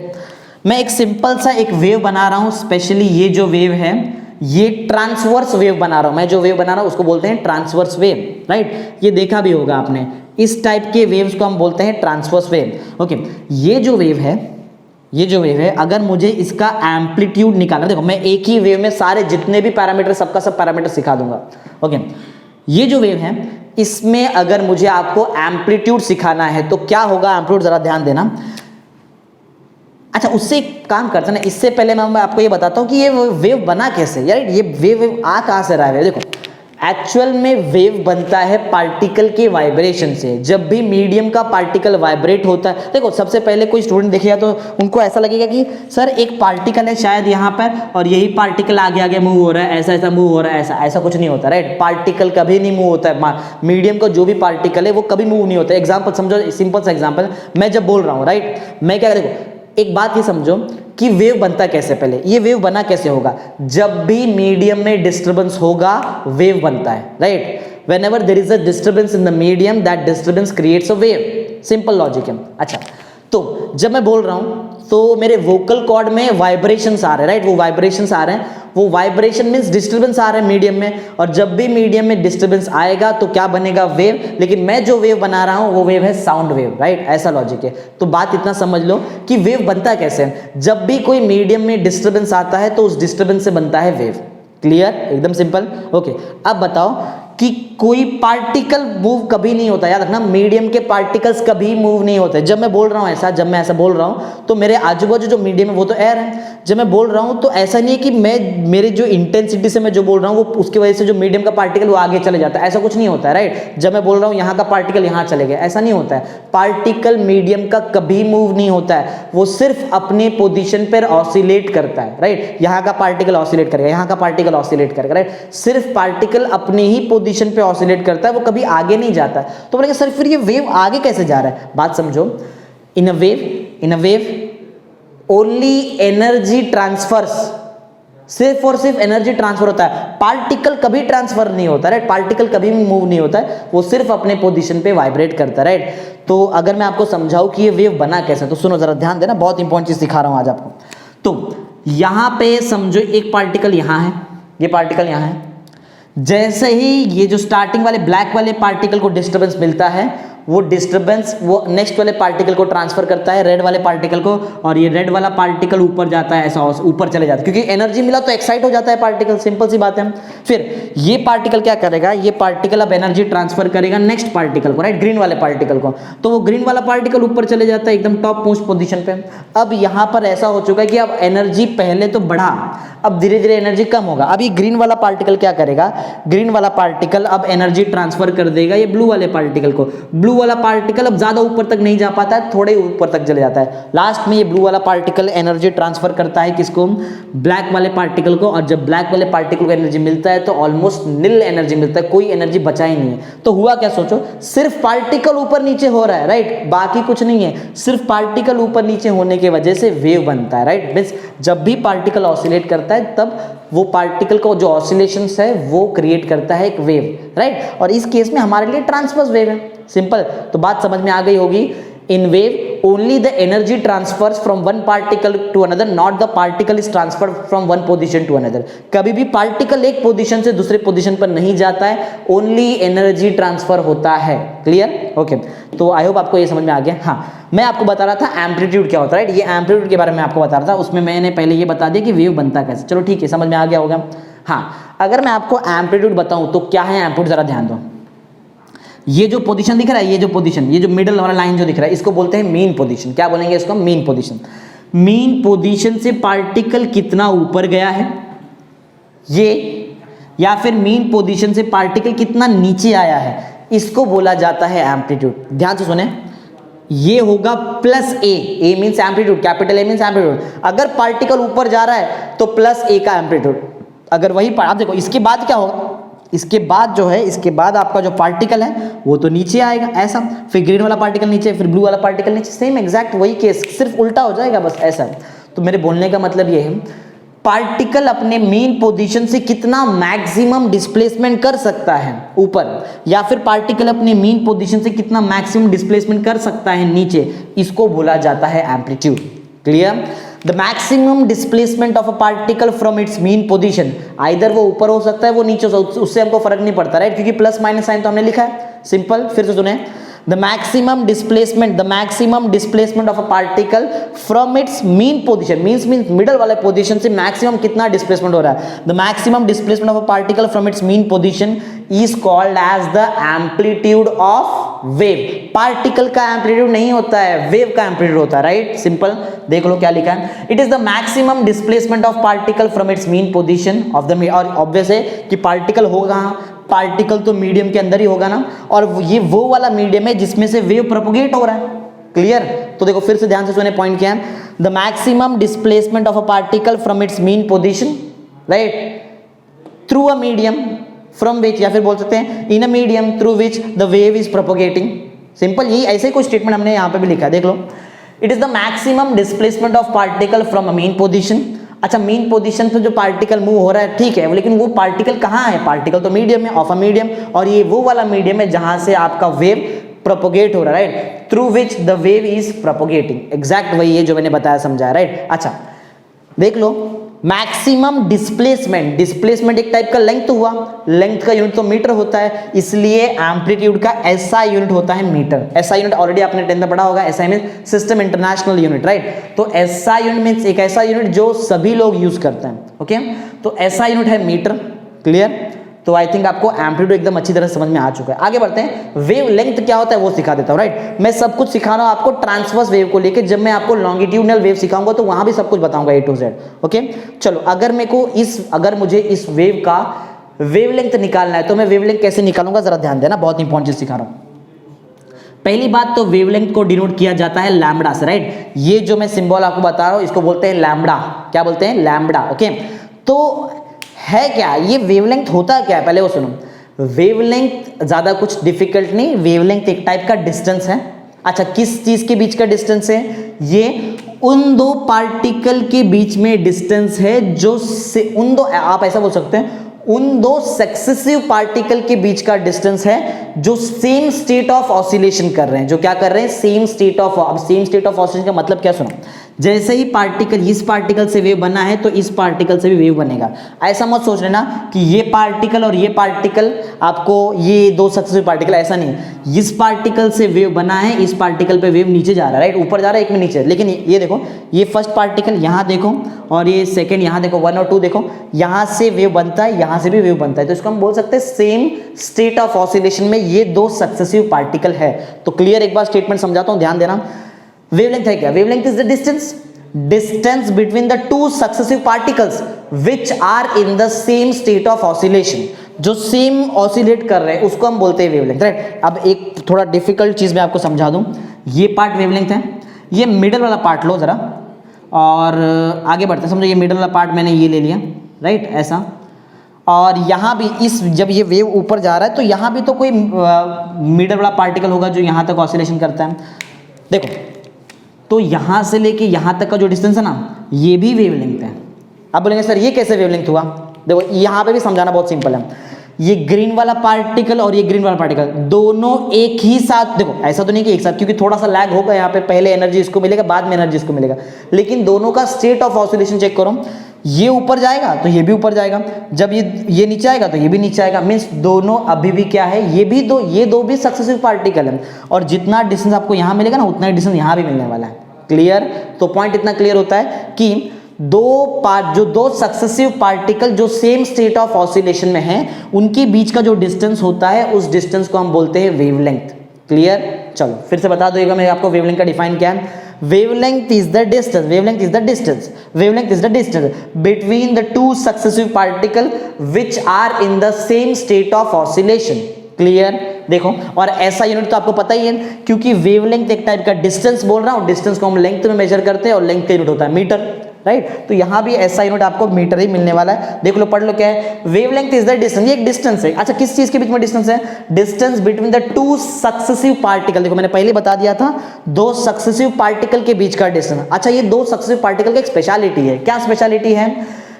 मैं एक सिंपल सा एक वेव बना रहा हूँ, स्पेशली ये जो वेव है ये ट्रांसवर्स वेव बना रहा हूं मैं, जो वेव बना रहा हूं उसको बोलते हैं ट्रांसवर्स वेव, राइट, ये देखा भी होगा आपने, इस टाइप के वेव्स को हम बोलते हैं ट्रांसवर्स वेव, ओके। ये जो वेव है, अगर मुझे इसका एम्पलीट्यूड निकालना, देखो मैं एक ही वेव में सारे जितने भी पैरामीटर, सबका सब पैरामीटर सिखा दूंगा, ओके। ये जो वेव है इसमें अगर मुझे आपको एम्पलीट्यूड सिखाना है तो क्या होगा, एम्पलीट्यूड जरा ध्यान देना। अच्छा, उससे एक काम करते हैं ना, इससे पहले मैं आपको ये बताता हूँ कि ये वेव बना कैसे, यार ये वेव आ कहाँ से रहा है। देखो, एक्चुअल में वेव बनता है पार्टिकल के वाइब्रेशन से। जब भी मीडियम का पार्टिकल वाइब्रेट होता है, देखो सबसे पहले कोई स्टूडेंट देखेगा तो उनको ऐसा लगेगा कि सर एक पार्टिकल है शायद यहाँ पर और यही पार्टिकल आगे आगे मूव हो रहा है, ऐसा मूव हो रहा है, ऐसा कुछ नहीं होता, राइट। पार्टिकल कभी नहीं मूव होता है, मीडियम का जो भी पार्टिकल है वो कभी मूव नहीं होता है। एग्जाम्पल समझो, सिंपल सा एग्जाम्पल, मैं जब बोल रहा हूँ, राइट, मैं क्या, देखो एक बात ये समझो कि वेव बनता कैसे, पहले ये वेव बना कैसे होगा, जब भी मीडियम में डिस्टर्बेंस होगा वेव बनता है, right. Whenever there is a disturbance in the medium, that disturbance creates a wave, simple logic है। अच्छा, तो जब मैं बोल रहा हूं तो मेरे वोकल कॉर्ड में वाइब्रेशंस आ रहे हैं, राइट, वो वाइब्रेशंस आ रहे हैं, वो वाइब्रेशन मींस डिस्टर्बेंस आ रहे हैं मीडियम में, और जब भी मीडियम में डिस्टर्बेंस आएगा तो क्या बनेगा, वेव। लेकिन मैं जो वेव बना रहा हूं वो वेव है साउंड वेव, राइट, ऐसा लॉजिक है। तो बात इतना समझ लो कि वेव बनता कैसे है, जब भी कोई मीडियम में डिस्टर्बेंस आता है तो उस डिस्टर्बेंस से बनता है वेव। क्लियर, एकदम सिंपल, ओके। अब बताओ कि कोई पार्टिकल मूव कभी नहीं होता। याद रखना, मीडियम के पार्टिकल्स कभी मूव नहीं होते। जब मैं बोल रहा हूँ ऐसा, जब मैं ऐसा बोल रहा हूँ तो मेरे आजू बाजू जो मीडियम है वो तो एयर है। जब मैं बोल रहा हूँ तो ऐसा नहीं है कि मैं मेरे जो इंटेंसिटी से मैं जो बोल रहा हूँ वो उसकी वजह से जो मीडियम का पार्टिकल वो आगे चले जाता है, ऐसा कुछ नहीं होता है, राइट। जब मैं बोल रहा हूँ यहाँ का पार्टिकल यहाँ चले गए, ऐसा नहीं होता है। पार्टिकल मीडियम का कभी मूव नहीं होता है, वो सिर्फ अपने पोजीशन पर ऑसिलेट करता है, राइट। यहाँ का पार्टिकल ऑसिलेट करेगा, यहाँ का पार्टिकल ऑसिलेट करेगा, राइट। सिर्फ पार्टिकल अपने ही पोजीशन पे ऑसिलेट करता है, वो कभी आगे नहीं जाता है। तो बोलेंगे सर फिर ये वेव आगे कैसे जा रहा है? बात समझो, in a wave only energy transfers, सिर्फ और सिर्फ एनर्जी ट्रांसफर होता है, पार्टिकल कभी ट्रांसफर नहीं होता, राइट। पार्टिकल कभी मूव नहीं होता है, वो सिर्फ अपने पोजीशन पे वाइब्रेट करता है, राइट। तो अगर मैं आपको समझाऊं कि ये वेव बना कैसे, तो सुनो जरा, ध्यान देना, बहुत इंपॉर्टेंट चीज सिखा रहा हूं आज आपको। तो यहां पे समझो एक पार्टिकल यहां है, ये पार्टिकल यहां है। जैसे ही ये जो स्टार्टिंग वाले ब्लैक वाले पार्टिकल को डिस्टर्बेंस मिलता है, वो डिस्टर्बेंस वो नेक्स्ट वाले पार्टिकल को ट्रांसफर करता है, रेड वाले पार्टिकल को, और ये रेड वाला पार्टिकल ऊपर जाता है, ऐसा ऊपर चले जाता है, क्योंकि एनर्जी मिला तो एक्साइट हो जाता है पार्टिकल, सिंपल सी बात है। फिर ये पार्टिकल क्या करेगा, ये पार्टिकल अब एनर्जी ट्रांसफर करेगा नेक्स्ट पार्टिकल को, राइट, ग्रीन वाले पार्टिकल को। तो वो ग्रीन वाला पार्टिकल ऊपर चले जाता है एकदम टॉप मोस्ट पोजीशन पे। अब यहां पर ऐसा हो चुका है कि अब एनर्जी पहले तो बढ़ा, अब धीरे धीरे एनर्जी कम होगा। अब ये ग्रीन वाला पार्टिकल क्या करेगा, ग्रीन वाला पार्टिकल अब एनर्जी ट्रांसफर कर देगा ये ब्लू वाले पार्टिकल को। ब्लू वाला पार्टिकल अब ज्यादा ऊपर तक नहीं जा पाता है, थोड़े ऊपर तक चले जाता है। लास्ट में ये ब्लू वाला पार्टिकल एनर्जी ट्रांसफर करता है किसको, ब्लैक वाले पार्टिकल को। और जब ब्लैक वाले पार्टिकल को एनर्जी मिलता है तो ऑलमोस्ट निल एनर्जी मिलता है, कोई एनर्जी बचा ही नहीं है। तो हुआ क्या, सोचो, सिर्फ पार्टिकल ऊपर नीचे हो रहा है, राइट, बाकी कुछ नहीं है। सिर्फ पार्टिकल ऊपर नीचे होने की वजह से वेव बनता है, राइट। मींस जब भी पार्टिकल ऑसिलेट करता है तब वो पार्टिकल का जो ऑसिलेशंस है वो क्रिएट करता है एक वेव, राइट। और इस केस में हमारे लिए ट्रांसवर्स वेव है, सिंपल। तो बात समझ में आ गई होगी। In wave only the energy transfers from one particle to another, not the particle is transferred from one position to another. कभी भी पार्टिकल एक पोजीशन से दूसरे पोजीशन पर नहीं जाता है, ओनली एनर्जी ट्रांसफर होता है। क्लियर? ओके। तो आई होप आपको ये समझ में आ गया। हाँ, मैं आपको बता रहा था एम्पलीट्यूड क्या होता है, राइट। ये एम्पलीट्यूड के बारे में आपको बता रहा था, उसमें मैंने पहले ये बता दिया कि वेव बनता कैसे। चलो ठीक है, समझ में आ गया होगा। हाँ, अगर मैं आपको एम्पलीट्यूड बताऊं तो क्या है एम्पलीट्यूड, जरा ध्यान दो। ये जो पोजीशन दिख रहा है, ये जो पोजीशन, ये जो मिडिल वाला लाइन जो दिख रहा है, इसको बोलते हैं मीन पोजीशन। क्या बोलेंगे इसको? Mean position. मीन पोजीशन से पार्टिकल कितना ऊपर गया है ये, या फिर मीन पोजीशन से पार्टिकल कितना नीचे आया है, इसको बोला जाता है एम्पलीट्यूड। ध्यान से सुने, ये होगा plus A means amplitude, capital A means amplitude. अगर पार्टिकल ऊपर जा रहा है तो प्लस ए का एम्पलीट्यूड। अगर वही आप देखो, इसके बाद क्या होगा, इसके बाद जो है, इसके बाद आपका जो पार्टिकल है वो तो नीचे आएगा, ऐसा। फिर ग्रीन वाला पार्टिकल नीचे, फिर ब्लू वाला पार्टिकल नीचे, सेम एग्जैक्ट वही केस, सिर्फ उल्टा हो जाएगा, बस ऐसा। तो मेरे बोलने का मतलब ये है, पार्टिकल अपने मेन पोजीशन से कितना मैक्सिमम डिस्प्लेसमेंट कर सकता है ऊपर, या फिर पार्टिकल अपने मेन पोजीशन से कितना मैक्सिमम डिस्प्लेसमेंट कर सकता है नीचे, इसको बोला जाता है amplitude. Clear? The maximum displacement of a particle from its mean position, either वो ऊपर हो सकता है वो नीचे हो, उससे हमको फर्क नहीं पड़ता, राइट, क्योंकि प्लस माइनस साइन तो हमने लिखा है, सिंपल। फिर से सुने, the maximum displacement of a particle from its mean position, means middle वाले position से maximum कितना displacement हो रहा है, the maximum displacement of a particle from its mean position is called as the amplitude of wave। particle का amplitude नहीं होता है, wave का amplitude होता है, राइट, सिंपल। देख लो क्या लिखा है, it is the maximum displacement of particle from its mean position of the, और obvious है कि particle होगा, पार्टिकल तो मीडियम के अंदर ही होगा ना, और ये वो वाला मीडियम है जिसमें से वेव प्रोपोगेट हो रहा है। क्लियर? तो देखो फिर से ध्यान से सुने, पॉइंट क्या है, the maximum displacement of a particle from its mean position, right, through a medium from which, या फिर बोल सकते हैं in a medium through which the wave is propagating. Simple, यही ऐसे कुछ स्टेटमेंट हमने यहाँ पे भी लिखा है, देख लो। It is the maximum displacement of particle from a mean position. अच्छा, मीन पोजीशन पे जो पार्टिकल मूव हो रहा है, ठीक है, लेकिन वो पार्टिकल कहाँ है, पार्टिकल तो मीडियम है, ऑफ अ मीडियम, और ये वो वाला मीडियम है जहां से आपका वेव प्रोपोगेट हो रहा है, right, through which the wave is propagating. Exact वही है जो मैंने बताया, समझाया, राइट। अच्छा देख लो, मैक्सिमम डिस्प्लेसमेंट, डिस्प्लेसमेंट एक टाइप का लेंथ हुआ, लेंथ का यूनिट तो मीटर होता है, इसलिए एम्पलीट्यूड का एसआई यूनिट होता है मीटर। एसआई यूनिट ऑलरेडी आपने 10th में पढ़ा होगा, SI means system international unit, right. तो एसआई यूनिट मींस एक ऐसा यूनिट जो सभी लोग यूज करते हैं, ओके। तो एसआई यूनिट है मीटर। क्लियर? तो आई थिंक आपको एम्पलीट्यूड एकदम अच्छी तरह से समझ में आ चुका है। आगे बढ़ते हैं, वेव लेंथ क्या होता है वो सिखा देता हूँ, राइट। मैं सब कुछ सिखा रहा हूँ आपको ट्रांसवर्स वेव को लेके, जब मैं आपको लॉन्गिट्यूडनल वेव सिखाऊंगा तो वहां भी सब कुछ बताऊंगा A to Z, ओके। चलो, अगर मुझे इस वेव का वेवलेंथ निकालना है तो मैं वेवलेंथ कैसे निकालूंगा जरा ध्यान देना, बहुत इंपॉर्टेंट चीज सिखा रहा हूं। पहली बात तो वेवलेंथ को डिनोट किया जाता है लैम्बडा से, राइट। ये जो मैं सिंबल आपको बता रहा हूं इसको बोलते हैं लैम्बडा। क्या बोलते हैं? Lambda, okay. तो है क्या ये वेवलेंथ, होता क्या है पहले वो सुनो। वेवलेंथ ज्यादा कुछ डिफिकल्ट नहीं, वेवलेंथ एक टाइप का डिस्टेंस है। अच्छा, किस चीज के बीच का डिस्टेंस है? ये उन दो पार्टिकल के बीच में डिस्टेंस है जो से उन दो, आप ऐसा बोल सकते हैं, उन दो सक्सेसिव पार्टिकल के बीच का डिस्टेंस है जो सेम स्टेट ऑफ ऑसिलेशन कर रहे हैं। जो क्या कर रहे हैं? Same state of. अब सेम स्टेट ऑफ ऑसिलेशन का मतलब क्या सुनो, जैसे ही पार्टिकल इस पार्टिकल से वेव बना है तो इस पार्टिकल से भी वेव बनेगा। ऐसा मत सोच लेना कि ये पार्टिकल और ये पार्टिकल, आपको ये दो सक्सेसिव पार्टिकल, ऐसा नहीं। इस पार्टिकल से वेव बना है, इस पार्टिकल पे वेव नीचे जा रहा है, राइट, ऊपर जा रहा है, एक में नीचे। लेकिन ये देखो, ये फर्स्ट पार्टिकल यहाँ देखो और ये सेकेंड यहाँ देखो, 1 और 2 देखो, यहाँ से वेव बनता है, यहाँ से भी वेव बनता है। तो इसको हम बोल सकते हैं सेम स्टेट ऑफ ऑसिलेशन में ये दो सक्सेसिव पार्टिकल है। तो क्लियर, एक बार स्टेटमेंट समझाता हूं, ध्यान देना। वेवलेंथ है क्या? Wavelength is the distance between the two successive particles which are in the same state of oscillation. जो सेम ऑसिलेट कर रहे हैं उसको हम बोलते हैं वेवलेंथ, राइट। अब एक थोड़ा डिफिकल्ट चीज मैं आपको समझा दूं। ये पार्ट वेवलेंथ है, ये मिडल वाला पार्ट लो जरा और आगे बढ़ते हैं। समझो ये मिडल वाला पार्ट मैंने ये ले लिया, राइट, ऐसा। और यहाँ भी जब ये वेव ऊपर जा रहा है तो यहाँ भी तो कोई मिडल वाला पार्टिकल होगा जो यहाँ तक ऑसिलेशन करता है। देखो, तो यहाँ से लेके यहाँ तक का जो डिस्टेंस है ना, ये भी वेवलेंथ है। अब बोलेंगे सर ये कैसे वेवलेंथ हुआ? देखो, यहाँ पे भी समझाना बहुत सिंपल है। ये ग्रीन वाला पार्टिकल और ये ग्रीन वाला पार्टिकल दोनों एक ही साथ, देखो ऐसा तो नहीं कि एक साथ, क्योंकि थोड़ा सा लैग होगा यहाँ पे, पहले एनर्जी इसको मिलेगा, बाद में एनर्जी इसको मिलेगा। लेकिन दोनों का स्टेट ऑफ ऑसिलेशन चेक करो, ये ऊपर जाएगा तो ये भी ऊपर जाएगा, जब ये नीचे आएगा तो ये भी नीचे आएगा। मीन्स दोनों अभी भी क्या है, ये दो भी सक्सेसिव पार्टिकल है। और जितना डिस्टेंस आपको यहाँ मिलेगा ना, उतना ही डिस्टेंस यहाँ भी मिलने वाला है। क्लियर? तो पॉइंट इतना क्लियर होता है कि दो सक्सेसिव पार्टिकल जो सेम स्टेट ऑफ ऑसिलेशन में हैं, उनके बीच का जो डिस्टेंस होता है उस डिस्टेंस को हम बोलते हैं वेवलेंथ। क्लियर? चलो फिर से बता दो, मैं आपको वेवलेंथ का डिफाइन क्या है। Wavelength is the distance between the two successive particle which are in the same state of oscillation. Clear? देखो, और ऐसा यूनिट तो आपको पता ही है, क्योंकि वेवलेंथ एक टाइप का डिस्टेंस बोल रहा हूं, डिस्टेंस को हम लेंथ में मेजर करते हैं और लेंथ का यूनिट होता है मीटर, राइट। तो यहां भी ऐसा यूनिट आपको मीटर ही मिलने वाला है। देख लो, पढ़ लो क्या है। वेवलेंथ इज द डिस्टेंस, ये एक डिस्टेंस है। अच्छा, किस चीज के बीच में डिस्टेंस है? Distance between the two successive particle. देखो मैंने पहले बता दिया था, दो सक्सेसिव पार्टिकल के बीच का डिस्टेंस। अच्छा, ये दो सक्सेसिव पार्टिकल की एक स्पेशलिटी है। क्या स्पेशलिटी है?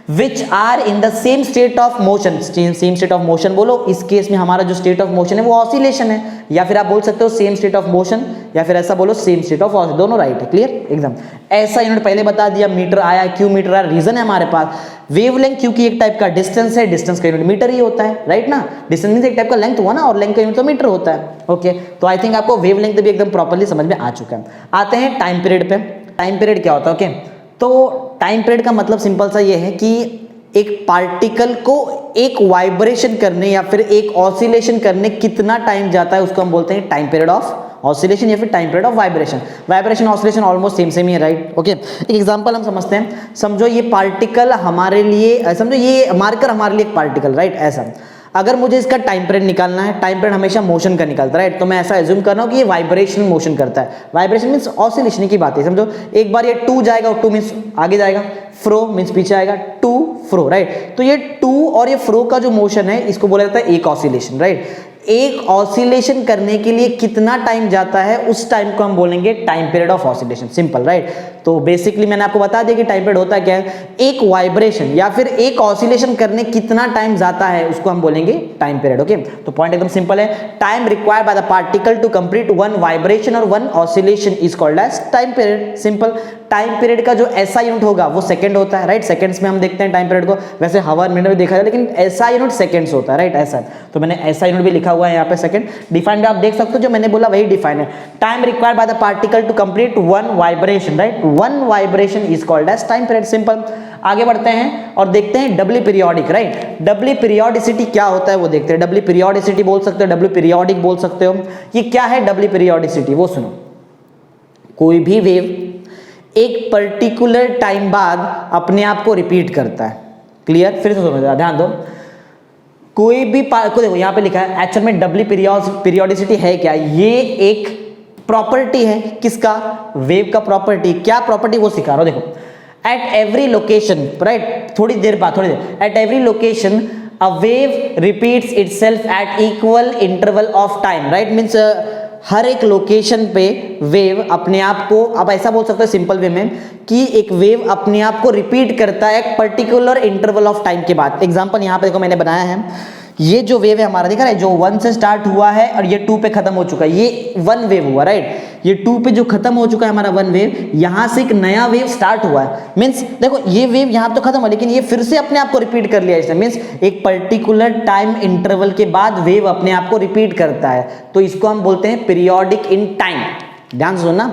Which are in the same state of motion. Same state of motion बोलो, इस केस में हमारा जो स्टेट ऑफ मोशन है वो ऑसिलेशन है, या फिर आप बोल सकते हो सेम स्टेट ऑफ मोशन, या फिर ऐसा बोलो सेम स्टेट ऑफ ऑसिलेशन, दोनों राइट है। क्लियर? एकदम ऐसा यूनिट पहले बता दिया। मीटर आया, क्यों मीटर आया? रीजन है हमारे पास वेवलेंथ, क्योंकि एक टाइप का डिस्टेंस है, डिस्टेंस का यूनिट मीटर ही होता है, राइट ना। डिस्टेंस मींस एक टाइप का लेंथ हुआ ना, और लेंथ का यूनिट तो मीटर होता है। ओके, तो आई थिंक आपको वेवलेंथ भी एकदम प्रॉपर्ली समझ में आ चुका है। आते हैं टाइम पीरियड पे। टाइम पीरियड क्या होता है? ओके, तो टाइम पीरियड का मतलब सिंपल सा ये है कि एक पार्टिकल को एक वाइब्रेशन करने या फिर एक ऑसिलेशन करने कितना टाइम जाता है, उसको हम बोलते हैं टाइम पीरियड ऑफ ऑसिलेशन या फिर time period of vibration. Vibration oscillation almost same ही है, राइट। ओके, एक एग्जांपल हम समझते हैं। समझो ये पार्टिकल हमारे लिए, समझो ये मार्कर हमारे लिए एक पार्टिकल, राइट। ऐसा अगर मुझे इसका टाइम पीरियड निकालना है, टाइम पीरियड हमेशा मोशन का निकलता है, राइट। तो मैं ऐसा एज्यूम कर रहा हूं कि ये वाइब्रेशन मोशन करता है। वाइब्रेशन मींस ऑसिलेशन की बात है। समझो एक बार ये 2 जाएगा, 2 मींस आगे जाएगा, फ्रो मींस पीछे आएगा, 2 फ्रो, राइट। तो ये 2 और ये फ्रो का जो मोशन है इसको बोला जाता है एक ऑसिलेशन, राइट। एक ऑसिलेशन करने के लिए कितना टाइम जाता है, उस टाइम को हम बोलेंगे time period of oscillation. Simple, right. तो बेसिकली मैंने आपको बता दिया कि टाइम पीरियड होता क्या है। एक वाइब्रेशन या फिर एक ऑसिलेशन करने कितना टाइम जाता है उसको हम बोलेंगे टाइम पीरियड। ओके, तो पॉइंट एकदम सिंपल है। Time required by the particle to complete one vibration और one oscillation is called as time period. Simple. Time period का जो ऐसा यूनिट होगा वो सेकंड होता है, राइट। सेकंड्स में हम देखते हैं टाइम पीरियड को, वैसे हावर मिनट में देखा जाए, लेकिन ऐसा यूनिट सेकंड्स होता है, राइट, ऐसा। तो मैंने ऐसा यूनिट भी लिखा हुआ है यहाँ पे सेकंड। डिफाइन भी आप देख सकते हो, जो मैंने बोला वही डिफाइन है। Time required by the particle to complete one vibration, right, one vibration is called as time period, simple. आगे बढ़ते हैं और देखते हैं W periodic, right. W periodicity क्या होता है वो देखते हैं। डब्ल्यू पीरियोडिसिटी बोल सकते हो, डब्ल्यू पीरियोडिक बोल सकते हो। ये क्या है डब्ल्यू पीरियोडिसिटी, वो सुनो। कोई भी वेव एक पर्टिकुलर टाइम बाद अपने आप को रिपीट करता है। क्लियर, फिर से सुनो, ध्यान दो। कोई भी को देखो यहाँ पे लिखा है, एक्चुअल में डब्ल्यू पीरियोडिसिटी है क्या? ये एक प्रॉपर्टी है, किसका? वेव का प्रॉपर्टी। क्या प्रॉपर्टी वो सिखा रहा हूं, देखो। एट एवरी लोकेशन, राइट, थोड़ी देर, at every location a wave repeats itself at equal interval of time, right. Means हर एक लोकेशन पे वेव अपने आप को, आप ऐसा बोल सकते हो सिंपल वे में, कि एक वेव अपने आप को रिपीट करता है एक पर्टिकुलर इंटरवल ऑफ टाइम के बाद। एग्जांपल यहाँ पे देखो मैंने बनाया है, ये जो वेव है हमारा, दिख रहा है, जो 1 से स्टार्ट हुआ है और ये 2 पे खत्म हो चुका है, ये 1 वेव हुआ, राइट। ये 2 पे जो खत्म हो चुका है हमारा 1 वेव, यहां से एक नया वेव स्टार्ट हुआ है। मींस देखो ये वेव यहां तो खत्म हुआ, लेकिन ये फिर से अपने आप को रिपीट कर लिया इसने। मींस एक पर्टिकुलर टाइम इंटरवल के बाद वेव अपने आप को रिपीट करता है, तो इसको हम बोलते हैं पीरियोडिक इन टाइम। ध्यान से सुनना,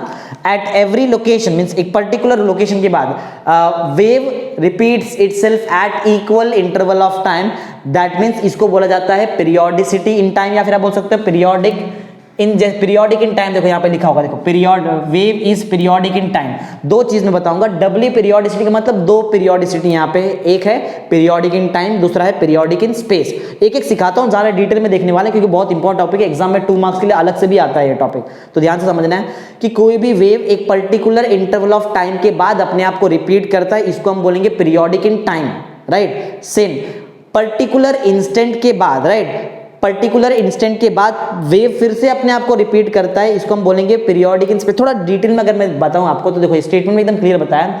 एट एवरी लोकेशन, मींस एक पर्टिकुलर लोकेशन के बाद wave repeats itself at equal interval of time, that means इसको बोला जाता है पीरियोडिसिटी इन टाइम, या फिर आप बोल सकते हो पीरियोडिक इन टाइम। देखो यहाँ पे लिखा होगा, देखो, period, wave is periodic in time. दो चीज में बताऊंगा, डब्ल्यू पीरियोडिसिटी का मतलब दो पीरियोडिसिटी यहाँ पे, एक है पीरियोडिक इन टाइम, दूसरा है पीरियोडिक इन स्पेस। एक एक सिखाता हूँ, ज्यादा डिटेल में देखने वाले, क्योंकि बहुत इंपॉर्टेंट टॉपिक है, एग्जाम में 2 मार्क्स के लिए अलग से भी आता है ये टॉपिक, तो ध्यान से समझना है कि कोई भी वेव एक पर्टिकुलर इंटरवल ऑफ टाइम के बाद अपने आप को रिपीट करता है, इसको हम बोलेंगे periodic in time, right. Same particular instant के बाद, राइट, पर्टिकुलर इंस्टेंट के बाद वेव फिर से अपने आप को रिपीट करता है, इसको हम बोलेंगे पीरियोडिक इन स्पेस। थोड़ा डिटेल में अगर मैं बताऊं आपको, तो देखो स्टेटमेंट में एकदम क्लियर बताया,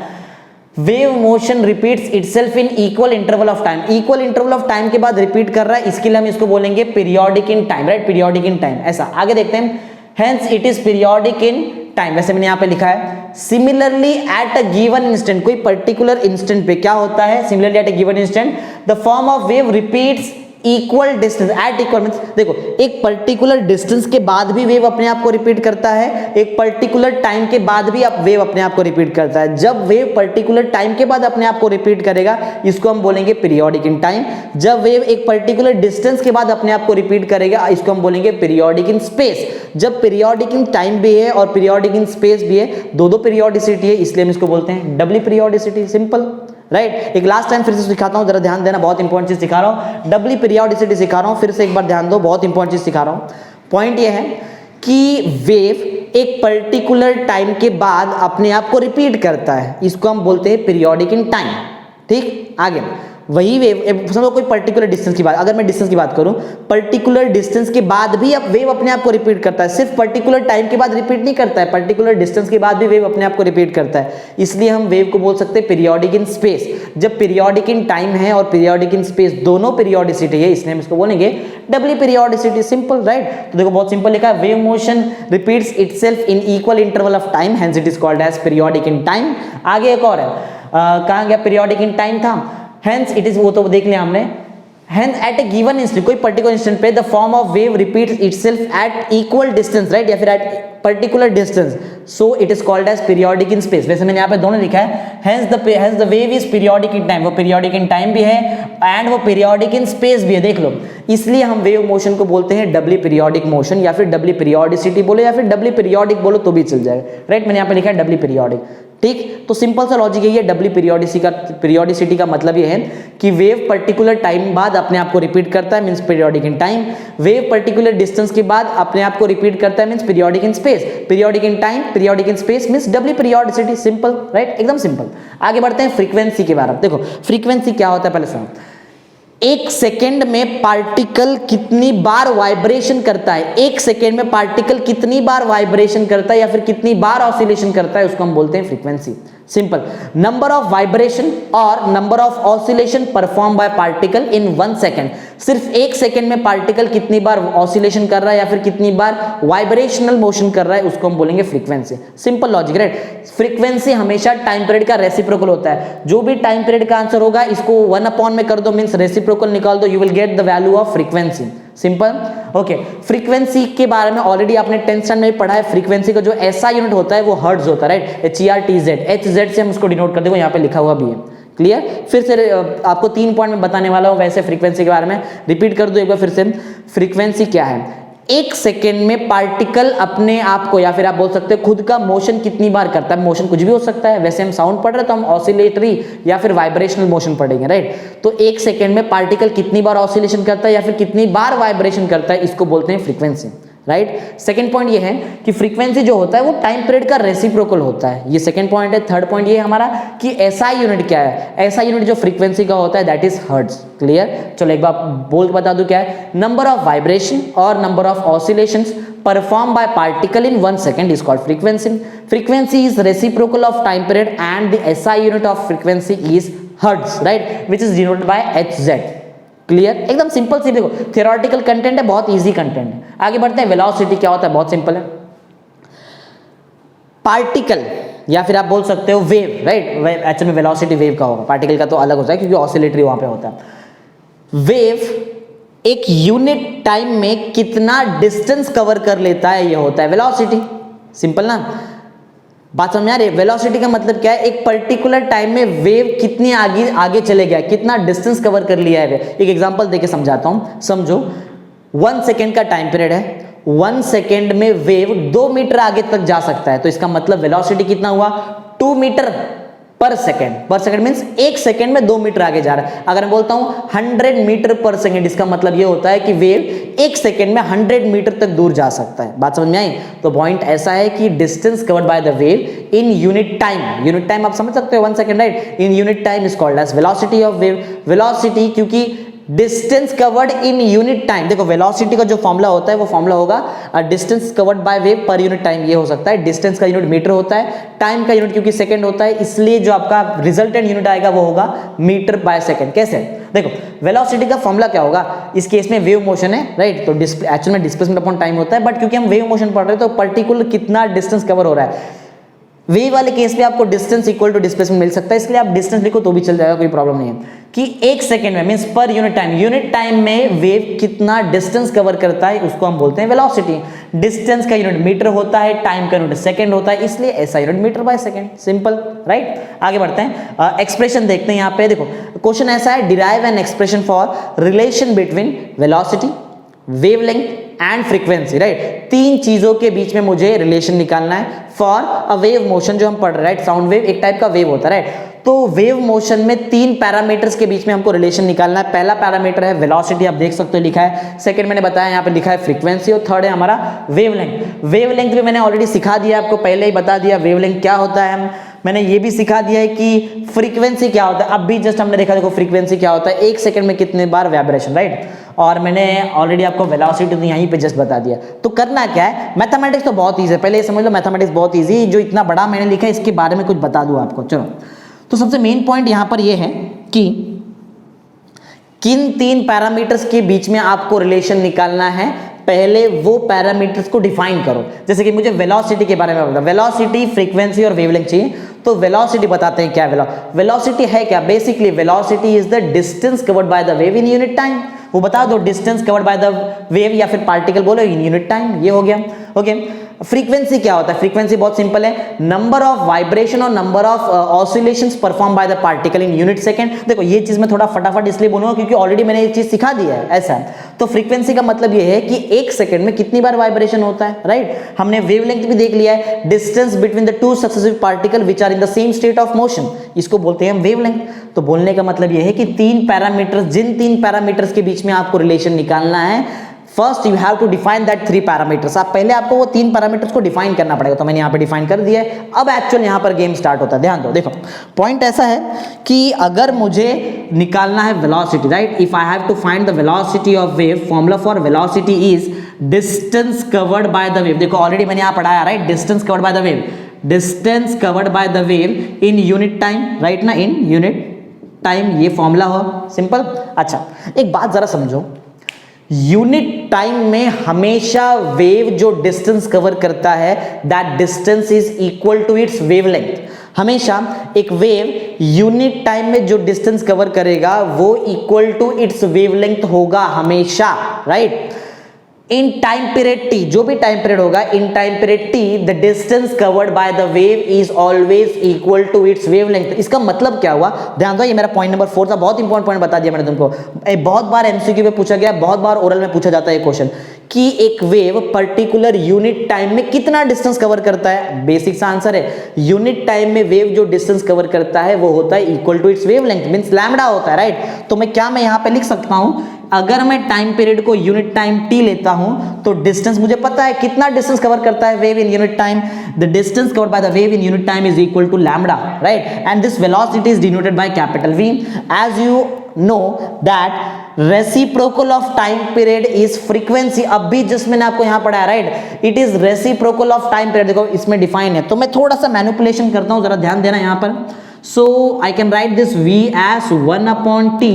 wave motion repeats itself in equal interval of time. Equal interval of time के बाद रिपीट कर रहा है, इसके लिए हम इसको बोलेंगे periodic in time, right, periodic in time. ऐसा आगे देखते हैं, hence it is periodic in time, वैसे मैंने यहाँ पे लिखा है। Similarly at a given instant, कोई पर्टिकुलर इंस्टेंट पे क्या होता है, similarly at a given instant the form of wave repeats equal distance at equal, means देखो एक पर्टिकुलर डिस्टेंस के बाद भी वेव अपने आप को रिपीट करता है, एक पर्टिकुलर टाइम के बाद भी वेव अपने आप को रिपीट करता है। जब वेव पर्टिकुलर टाइम के बाद अपने आप को रिपीट करेगा, इसको हम बोलेंगे पीरियोडिक इन टाइम। जब वेव एक पर्टिकुलर डिस्टेंस के बाद अपने आप को रिपीट करेगा, इसको हम बोलेंगे पीरियोडिक इन स्पेस। जब पीरियोडिक इन टाइम भी है और पीरियोडिक इन स्पेस भी है, दो पीरियोडिसिटी है, इसलिए हम इसको बोलते हैं डब्ल्यू पीरियोडिसिटी, सिंपल, राइट। एक लास्ट टाइम फिर से सिखाता हूं, जरा ध्यान देना, बहुत इंपॉर्टेंट चीज सिखा रहा हूं, डब्ल्यू पीरियोडिसिटी सिखा रहा हूं, फिर से एक बार ध्यान दो, बहुत इंपॉर्टेंट चीज सिखा रहा हूं। पॉइंट ये है कि वेव एक पर्टिकुलर टाइम के बाद अपने आप को रिपीट करता है, इसको हम बोलते हैं पीरियोडिक इन टाइम, ठीक। आगे वही वेव, समझो कोई पर्टिकुलर डिस्टेंस की बात, अगर मैं डिस्टेंस की बात करूं, पर्टिकुलर डिस्टेंस के बाद भी अब वेव अपने आप को रिपीट करता है, सिर्फ पर्टिकुलर टाइम के बाद रिपीट नहीं करता है, पर्टिकुलर डिस्टेंस के बाद भी वेव अपने आप को रिपीट करता है, इसलिए हम वेव को बोल सकते हैं पीरियोडिक इन स्पेस। जब पीरियोडिक इन टाइम है और पीरियोडिक इन स्पेस दोनों पीरियोडिसिटी है, इसलिए हम इसको बोलेंगे डब्ल्यू पीरियोडिसिटी, सिंपल, राइट। तो देखो बहुत सिंपल लिखा है, wave motion repeats itself in equal interval of time, hence it is called as periodic in time. आगे एक और है, कहां गया, पीरियोडिक इन टाइम था, hence it is, वो तो देख लिया हमने। hence at a given instant, कोई पर्टिकुलर इंस्टेंट पे the form of wave repeats itself at equal distance, right, या फिर at particular distance, so it is called as periodic in space। वैसे मैंने यहाँ पे दोनों लिखा है, hence the wave is periodic in time, वो periodic in time भी है and वो periodic in space भी है, देख लो। इसलिए हम वेव मोशन को बोलते हैं डब्ल्यू पीरियोडिक मोशन, या फिर डब्ल्यू पीरियोडिसिटी बोलो, या फिर डब्ल्यू पीरियोडिक बोलो तो भी चल जाएगा, राइट। मैंने यहाँ पे लिखा है डब्ल्यू पीरियोडिक, ठीक। तो सिंपल सा लॉजिक यही है, डब्ल्यू पीरियोडिसिटी का मतलब ये है कि वेव पर्टिकुलर टाइम बाद अपने आप को रिपीट करता है, means periodic in time. Wave particular distance के बाद अपने आप को रिपीट करता है, means periodic in space. Periodic in time, periodic in space means W periodicity, simple, right, एकदम सिंपल। आगे बढ़ते हैं फ्रीक्वेंसी के बारे में। देखो फ्रीक्वेंसी क्या होता है पहले सुनो। एक सेकेंड में पार्टिकल कितनी बार वाइब्रेशन करता है, एक सेकेंड में पार्टिकल कितनी बार वाइब्रेशन करता है या फिर कितनी बार ऑसिलेशन करता है, उसको हम बोलते हैं frequency. Simple. Number of vibration और number of oscillation perform by particle in 1 second. सिर्फ 1 सेकेंड में पार्टिकल कितनी बार ऑसिलेशन कर रहा है या फिर कितनी बार वाइब्रेशनल मोशन कर रहा है, उसको हम बोलेंगे frequency. Simple logic, right. Frequency हमेशा टाइम पीरियड का रेसिप्रोकल होता है। जो भी टाइम पीरियड का आंसर होगा इसको 1 में कर दो, मींस रेसिप्रोकल निकाल दो, you will get the value of frequency. Simple, okay. Frequency के बारे में ऑलरेडी आपने 10th स्टैंडर्ड में पढ़ा है। फ्रीक्वेंसी का जो ऐसा यूनिट होता है वो हर्ट्ज होता है, राइट। HERTZ, HZ से हम उसको डिनोट कर देंगे, यहाँ पे लिखा हुआ भी है। क्लियर? फिर से आपको 3 पॉइंट में बताने वाला हूँ वैसे फ्रीक्वेंसी के बारे में। रिपीट कर दो एक बार फिर से। फ्रीक्वेंसी क्या है? 1 सेकेंड में पार्टिकल अपने आप को या फिर आप बोल सकते हो खुद का मोशन कितनी बार करता है। मोशन कुछ भी हो सकता है, वैसे हम साउंड पढ़ रहे तो हम ऑसिलेटरी या फिर वाइब्रेशनल मोशन पढ़ेंगे, राइट। तो 1 सेकेंड में पार्टिकल कितनी बार ऑसिलेशन करता है या फिर कितनी बार वाइब्रेशन करता है, इसको बोलते हैं फ्रीक्वेंसी, राइट। सेकंड पॉइंट ये है कि फ्रीक्वेंसी जो होता है वो टाइम पीरियड का रेसिप्रोकल होता है, ये सेकंड पॉइंट है। थर्ड पॉइंट ये हमारा कि SI यूनिट क्या है? SI यूनिट जो फ्रीक्वेंसी का होता है दैट इज हर्ट्ज। क्लियर? चलो एक बार बोल बता दूं क्या है। नंबर ऑफ वाइब्रेशन और number of oscillations perform by particle in 1 second is called frequency. Frequency is reciprocal of time period and the SI unit of frequency is hertz, right, which is denoted bye HZ। Clear? एकदम सिंपल सी, देखो थियोरेटिकल कंटेंट है, बहुत इजी कंटेंट है। आगे बढ़ते हैं। वेलोसिटी क्या होता है? बहुत सिंपल है। पार्टिकल या फिर आप बोल सकते हो वेव, राइट। एक्चुअली में वेलोसिटी वेव का होगा, पार्टिकल का तो अलग होता है क्योंकि ऑसिलेटरी वहां पे होता है। वेव एक यूनिट टाइम में कितना डिस्टेंस कवर कर लेता है, ये होता है वेलोसिटी। सिंपल ना? बात समझ आ रही है? वेलोसिटी का मतलब क्या है? एक पर्टिकुलर टाइम में वेव कितनी आगे चले गया, कितना डिस्टेंस कवर कर लिया है। एक एग्जांपल देके समझाता हूं, समझो। 1 सेकेंड का टाइम पीरियड है, 1 सेकेंड में वेव 2 मीटर आगे तक जा सकता है, तो इसका मतलब वेलोसिटी कितना हुआ? 2 मीटर पर सेकेंड। पर सेकेंड मींस 1 सेकेंड में 2 मीटर आगे जा रहा है। अगर मैं बोलता हूं 100 मीटर पर सेकेंड, इसका मतलब ये होता है कि वेव 1 सेकेंड में 100 मीटर तक दूर जा सकता है। बात समझ में आई? तो पॉइंट ऐसा है कि distance covered by the wave in unit time, unit time आप समझ सकते हो 1 second, right. In unit time is called as velocity of wave. Velocity क्योंकि distance covered in unit time, देखो वेलोसिटी का जो फॉर्मूला होता है वो फॉर्मूला होगा डिस्टेंस कवर्ड बाय वेव पर यूनिट टाइम। ये हो सकता है डिस्टेंस का यूनिट मीटर होता है, टाइम का यूनिट क्योंकि सेकंड होता है, इसलिए जो आपका रिजल्टेंट यूनिट आएगा वो होगा मीटर बाय सेकंड। कैसे? देखो वेलोसिटी का फॉर्मूला क्या होगा? इस केस में वेव मोशन है, राइट। तो एक्चुअल में डिस्प्लेसमेंट अपॉन टाइम होता है, बट क्योंकि हम वेव मोशन पढ़ रहे हैं तो पर्टिकुलर कितना डिस्टेंस कवर हो रहा है। वेव वाले केस में आपको डिस्टेंस इक्वल टू डिस्प्लेसमेंट मिल सकता है, इसलिए आप डिस्टेंस लिखो तो भी चल जाएगा, कोई प्रॉब्लम नहीं है। कि 1 सेकेंड में मींस पर यूनिट टाइम में वेव कितना डिस्टेंस कवर करता है उसको हम बोलते हैं वेलोसिटी। डिस्टेंस का यूनिट मीटर होता है, टाइम का यूनिट सेकंड होता है, इसलिए ऐसा unit metre by second. Simple, right. आगे बढ़ते हैं। एक्सप्रेशन देखते हैं। यहाँ पे देखो क्वेश्चन ऐसा है, derive an expression for relation between velocity, wavelength and frequency, right. 3 चीजों के बीच में मुझे रिलेशन निकालना है फॉर अ वेव मोशन, जो हम पढ़ रहे हैं, राइट। साउंड वेव एक टाइप का वेव होता है, राइट। तो वेव मोशन में 3 पैरामीटर्स के बीच में हमको रिलेशन निकालना है। पहला पैरामीटर है वेलोसिटी, आप देख सकते हो लिखा है। सेकंड मैंने बताया यहाँ पे लिखा है फ्रीक्वेंसी, और थर्ड है हमारा वेवलेंथ। वेवलेंथ भी मैंने ऑलरेडी सिखा दिया आपको, पहले ही बता दिया वेवलेंथ क्या होता है। मैंने ये भी सिखा दिया है कि फ्रीक्वेंसी क्या होता है। अब भी जस्ट हमने देखा, देखो फ्रीक्वेंसी क्या होता है, 1 सेकंड में कितने बार वाइब्रेशन, राइट। और मैंने ऑलरेडी आपको वेलोसिटी तो यहीं पे जस्ट बता दिया। तो करना क्या है, मैथमेटिक्स तो बहुत ईजी है, पहले ये समझ लो मैथमेटिक्स बहुत ईजी। जो इतना बड़ा मैंने लिखा है इसके बारे में कुछ बता दूं आपको। चलो, तो सबसे मेन पॉइंट यहां पर ये है कि किन 3 पैरामीटर्स के बीच में आपको रिलेशन निकालना है, पहले वो पैरामीटर्स को डिफाइन करो। जैसे कि मुझे वेलोसिटी के बारे में बता, वेलोसिटी, फ्रीक्वेंसी और वेवलेंथ चाहिए, तो वेलोसिटी बताते हैं क्या है। वेलोसिटी है क्या? Basically velocity is the distance covered by the wave in unit time. वो बता दो, distance covered by the wave या फिर पार्टिकल बोलो इन यूनिट टाइम, ये हो गया। ओके। फ्रीक्वेंसी क्या होता है? फ्रीक्वेंसी बहुत सिंपल है, नंबर ऑफ वाइब्रेशन और number of oscillations perform by the particle in unit second. देखो ये चीज मैं थोड़ा फटाफट इसलिए बोलूंगा क्योंकि ऑलरेडी मैंने ये चीज सिखा दिया है, ऐसा है। तो फ्रीक्वेंसी का मतलब ये है कि 1 सेकंड में कितनी बार वाइब्रेशन होता है, राइट। हमने वेवलेंथ भी देख लिया है, distance between the 2 successive particle which are in the same state of motion, इसको बोलते हैं वेवलेंथ। तो बोलने का मतलब ये है कि 3 पैरामीटर्स, जिन 3 पैरामीटर्स के बीच में आपको रिलेशन निकालना है, first you have to define that 3 parameters. आप पहले आपको वो 3 पैरामीटर्स को डिफाइन करना पड़ेगा, तो मैंने यहाँ पे डिफाइन कर दिया है। अब एक्चुअल यहाँ पर गेम स्टार्ट होता है, ध्यान दो। देखो पॉइंट ऐसा है कि अगर मुझे निकालना है velocity, right, if I have to find the velocity of wave, formula for velocity is distance covered by the wave. देखो ऑलरेडी मैंने यहाँ पढ़ाया, right, distance covered by the wave. Distance covered by the wave in unit time, right ना, इन यूनिट टाइम, ये फॉर्मूला हो, सिंपल। अच्छा एक बात जरा समझो, यूनिट टाइम में हमेशा वेव जो डिस्टेंस कवर करता है that distance is equal to its wavelength. हमेशा एक वेव यूनिट टाइम में जो डिस्टेंस कवर करेगा वो इक्वल टू इट्स वेवलेंथ होगा हमेशा, right. In time period T, जो भी टाइम पीरियड होगा, in time period T the distance covered by the wave is always equal to its wavelength. इसका मतलब क्या हुआ, ध्यान दो, ये मेरा पॉइंट नंबर 4 था, बहुत इंपॉर्टेंट पॉइंट बता दिया मैंने तुमको। बहुत बार एमसीक्यू में पूछा गया, बहुत बार ओरल में पूछा जाता है क्वेश्चन कि एक वेव पर्टिकुलर यूनिट टाइम में कितना डिस्टेंस कवर करता है। बेसिक सा आंसर है, यूनिट टाइम में वेव जो डिस्टेंस कवर करता है वो होता है equal to its wavelength, means lambda होता है, राइट। तो मैं यहां पे लिख सकता हूं, अगर मैं टाइम पीरियड को यूनिट टाइम टी लेता हूं तो डिस्टेंस मुझे पता है कितना डिस्टेंस कवर करता है wave in unit time, the distance covered by the wave in unit time is equal to lambda, right. And this velocity is denoted by capital V, as you know that reciprocal of time period is frequency. अब भी जस्ट मैंने आपको यहां पढ़ाया, right, it is reciprocal of time period, देखो इसमें डिफाइन है। तो मैं थोड़ा सा मैनिपुलेशन करता हूं, जरा ध्यान देना यहां पर। So I can write this V as 1 upon T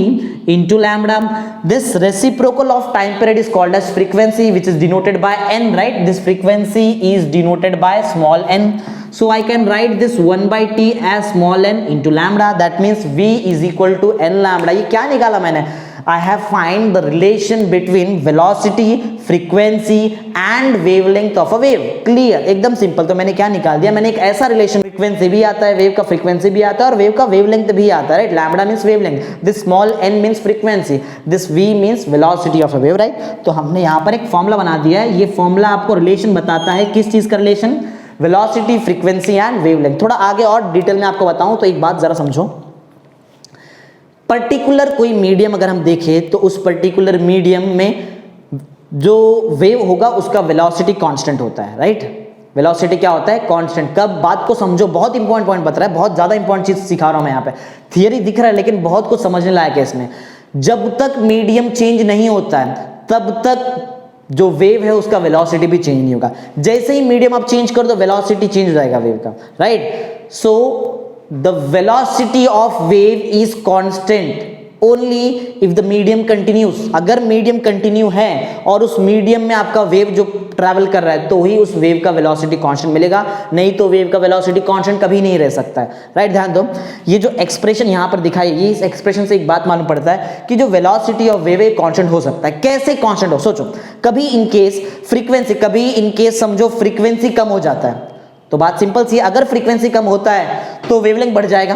into lambda. This reciprocal of time period is called as frequency, which is denoted by n, right? This frequency is denoted by small n. So I can write this 1 by T as small n into lambda. That means V is equal to n lambda. ये क्या निकाला मैंने? I have find the relation between velocity, frequency and wavelength of a wave. Clear? एकदम सिंपल। तो मैंने क्या निकाल दिया, मैंने एक ऐसा रिलेशन, फ्रीक्वेंसी भी आता है, वेव का फ्रीक्वेंसी भी आता है और वेव का वेवलेंथ भी आता है, right. Lambda means wavelength, this small n means frequency, this v means velocity of a wave, right. तो हमने यहाँ पर एक फॉर्मूला बना दिया है, ये फॉर्मूला आपको रिलेशन बताता है, किस चीज का relation, velocity, frequency and wavelength. थोड़ा आगे और डिटेल में आपको बताऊं तो एक बात जरा समझो, पर्टिकुलर कोई मीडियम अगर हम देखें तो उस पर्टिकुलर मीडियम में जो वेव होगा उसका वेलोसिटी कांस्टेंट होता है, राइट। वेलोसिटी क्या होता है, कांस्टेंट। कब, बात को समझो, बहुत इंपॉर्टेंट पॉइंट बता रहा है, बहुत ज्यादा इंपॉर्टेंट चीज सिखा रहा हूं मैं यहाँ पे। थियरी दिख रहा है लेकिन बहुत कुछ समझने लायक है इसमें। जब तक मीडियम चेंज नहीं होता है तब तक जो वेव है उसका वेलोसिटी भी चेंज नहीं होगा। जैसे ही मीडियम आप चेंज कर दो वेलोसिटी चेंज हो जाएगा वेव का, right. So the velocity of wave is constant only if the medium continues। अगर मीडियम कंटिन्यू है और उस मीडियम में आपका वेव जो ट्रैवल कर रहा है तो ही उस वेव का वेलोसिटी कांस्टेंट मिलेगा, नहीं तो वेव का वेलोसिटी कांस्टेंट कभी नहीं रह सकता है, राइट। ध्यान दो, ये जो एक्सप्रेशन यहां पर दिखाई, ये इस एक्सप्रेशन से एक बात मालूम पड़ता है कि जो वेलोसिटी ऑफ वेव कांस्टेंट हो सकता है। कैसे कांस्टेंट हो, सोचो, कभी इनकेस फ्रीक्वेंसी, कभी इनकेस समझो फ्रीक्वेंसी कम हो जाता है तो बात सिंपल सी है, अगर फ्रीक्वेंसी कम होता है तो वेवलेंथ बढ़ जाएगा।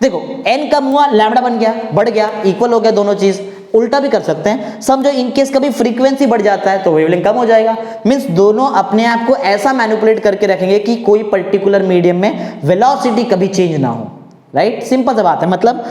देखो n कम हुआ, लैम्बडा बन गया, बढ़ गया, इक्वल हो गया दोनों चीज। उल्टा भी कर सकते हैं, समझो इनकेस कभी फ्रीक्वेंसी बढ़ जाता है तो वेवलेंथ कम हो जाएगा। मींस दोनों अपने आप को ऐसा मैनिपुलेट करके रखेंगे कि कोई पर्टिकुलर मीडियम में वेलोसिटी कभी चेंज ना हो, राइट। सिंपल सा बात है, मतलब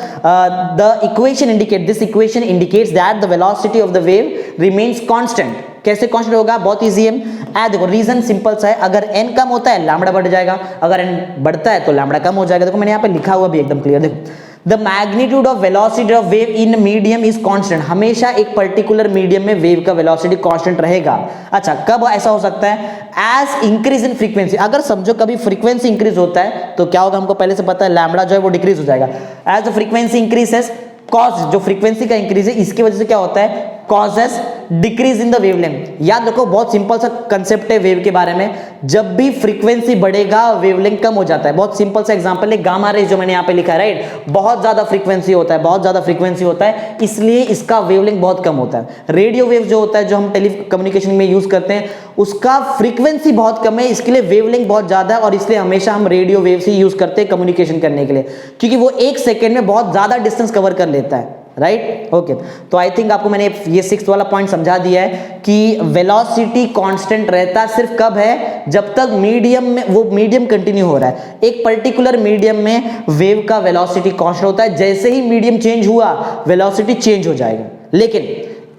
the equation indicate, this equation indicates that the velocity of the wave remains constant. कैसे कांस्टेंट होगा, बहुत इजी है। देखो रीजन सिंपल सा है, अगर n कम होता है लैम्बडा बढ़ जाएगा, अगर n बढ़ता है तो लैम्बडा कम हो जाएगा। देखो मैंने यहाँ पे लिखा हुआ भी एकदम क्लियर, देखो the magnitude of velocity of wave in medium is constant. हमेशा एक पर्टिकुलर मीडियम में वेव का वेलोसिटी कांस्टेंट रहेगा। अच्छा, कब ऐसा हो सकता है, एज इंक्रीज इन फ्रीक्वेंसी। अगर समझो कभी फ्रीक्वेंसी इंक्रीज होता है तो क्या होगा, हमको पहले से पता है, लैम्बडा जो है वो डिक्रीज हो जाएगा। As the frequency increases, cause, जो फ्रीक्वेंसी का इंक्रीज है इसकी वजह से क्या होता है, causes decrease in the wavelength. याद रखो, बहुत सिंपल सा कंसेप्ट है वेव के बारे में, जब भी फ्रीक्वेंसी बढ़ेगा वेवलेंथ कम हो जाता है। बहुत सिंपल सा एग्जांपल है गामा रेज, जो मैंने यहाँ पे लिखा है, राइट। बहुत ज्यादा फ्रीक्वेंसी होता है, बहुत ज्यादा फ्रीक्वेंसी होता है, इसलिए इसका वेवलेंथ बहुत कम होता है। रेडियो वेव जो होता है, जो हम टेली कम्युनिकेशन में यूज करते हैं, उसका फ्रीक्वेंसी बहुत कम है, इसके लिए वेवलेंथ बहुत ज्यादा है और इसलिए हमेशा हम रेडियो वेव से यूज करते हैं कम्युनिकेशन करने के लिए, क्योंकि वो 1 सेकेंड में बहुत ज्यादा डिस्टेंस कवर कर लेता है, राइट। ओके, तो आई थिंक आपको मैंने ये 6th वाला पॉइंट समझा दिया है कि वेलोसिटी कांस्टेंट रहता सिर्फ कब है, जब तक मीडियम में वो मीडियम कंटिन्यू हो रहा है। एक पर्टिकुलर मीडियम में वेव का वेलोसिटी कांस्टेंट होता है, जैसे ही मीडियम चेंज हुआ वेलोसिटी चेंज हो जाएगा। लेकिन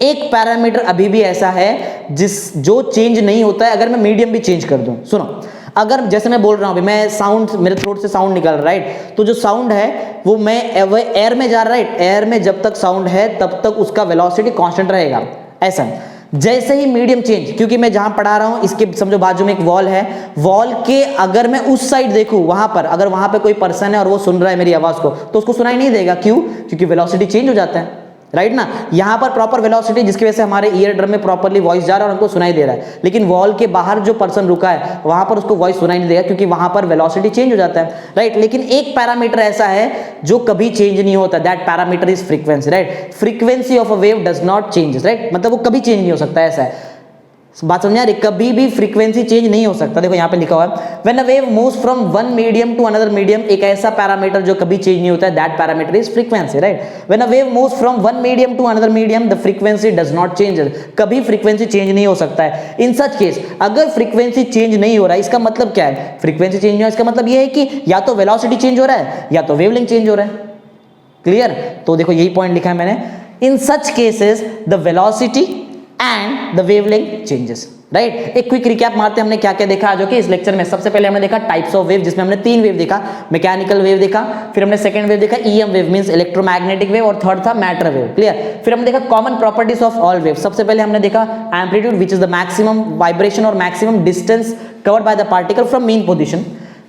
एक पैरामीटर अभी भी ऐसा है जो चेंज नहीं होता है अगर मैं मीडियम भी चेंज कर दूं। सुनो, अगर जैसे मैं बोल रहा हूं अभी, मैं साउंड, मेरे थ्रोट से साउंड निकल रहा है, राइट, तो जो साउंड है वो मैं एयर में जा रहा है, राइट। एयर में जब तक साउंड है तब तक उसका वेलोसिटी कांस्टेंट रहेगा, ऐसा। जैसे ही मीडियम चेंज, क्योंकि मैं जहां पढ़ा रहा हूं इसके समझो बाजू में एक वॉल है, वॉल के अगर मैं उस साइड देखूं, वहां पर अगर वहां पे कोई पर्सन है और वो सुन रहा है मेरी आवाज को, तो उसको सुनाई नहीं देगा। क्यों? क्योंकि वेलोसिटी चेंज हो जाता है, राइट ना। यहां पर प्रॉपर वेलोसिटी जिसकी वजह से हमारे ईयर ड्रम में प्रॉपर्ली वॉइस जा रहा है और हमको सुनाई दे रहा है, लेकिन वॉल के बाहर जो पर्सन रुका है वहां पर उसको वॉइस सुनाई नहीं देगा, क्योंकि वहां पर वेलोसिटी चेंज हो जाता है, राइट। लेकिन एक पैरामीटर ऐसा है जो कभी चेंज नहीं होता, that parameter is frequency, right. Frequency of a wave does not change, right, मतलब वो कभी चेंज नहीं हो सकता, ऐसा है। बात समझ आ रही? कभी भी फ्रीक्वेंसी चेंज नहीं हो सकता। देखो यहाँ पे लिखा हुआ है when a wave moves from one medium to another medium, एक ऐसा पैरामीटर जो कभी चेंज नहीं होता है, that parameter is frequency, right. When a wave moves from one medium to another medium the frequency does not change, कभी फ्रीक्वेंसी चेंज नहीं हो सकता है। इन सच केस अगर फ्रीक्वेंसी चेंज नहीं हो रहा है, इसका मतलब क्या है? फ्रीक्वेंसी चेंज नहीं हो रहा है, इसका मतलब ये है कि या तो वेलोसिटी चेंज हो रहा है या तो वेवलेंथ चेंज हो रहा है। क्लियर? तो देखो यही पॉइंट लिखा है मैंने, in such cases the velocity and the wavelength changes, right. एक क्विक रिकैप मारते हैं हमने क्या क्या देखा आज ओके इस लेक्चर में। सबसे पहले हमने देखा टाइप्स ऑफ वेव, जिसमें हमने 3 वेव देखा, मैकेनिकल वेव देखा, फिर हमने सेकंड वेव देखा EM wave means electromagnetic wave, और थर्ड था मैटर वेव। क्लियर? फिर हमने देखा common properties of all wave. सबसे पहले हमने देखा amplitude which is the maximum vibration और maximum distance covered by the particle from mean position.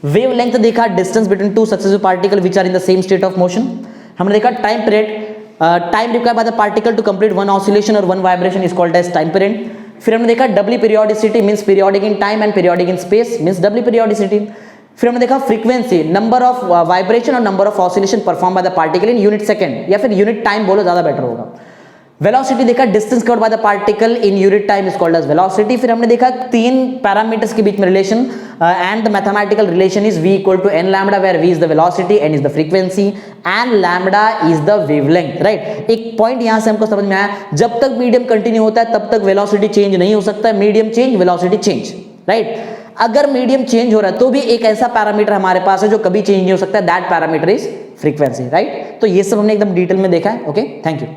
Wavelength देखा distance between two successive particle which are in the same state of motion. हमने देखा time period, time required by the particle to complete one oscillation और one vibration is called as time period. फिर हमने देखा doubly periodicity means periodic in time and periodic in space means doubly periodicity. फिर हमने देखा फ्रीक्वेंसी, नंबर ऑफ वाइब्रेशन और number of oscillation perform by the particle in unit second, या फिर यूनिट टाइम बोलो ज्यादा बेटर होगा। वेलोसिटी देखा distance covered by the particle in unit time is called as velocity. फिर हमने देखा 3 पैरामीटर्स के बीच में relation and the mathematical relation is v equal to n lambda, where v is the velocity, n is the frequency and lambda is the wavelength, right. एक पॉइंट यहां से हमको समझ में आया, जब तक मीडियम कंटिन्यू होता है तब तक वेलोसिटी चेंज नहीं हो सकता है, medium change velocity change, right. अगर मीडियम चेंज हो रहा है तो भी एक ऐसा पैरामीटर हमारे पास है जो कभी चेंज नहीं हो सकता है, that parameter is frequency, right. तो ये सब हमने एकदम डिटेल में देखा है, ओके, थैंक यू।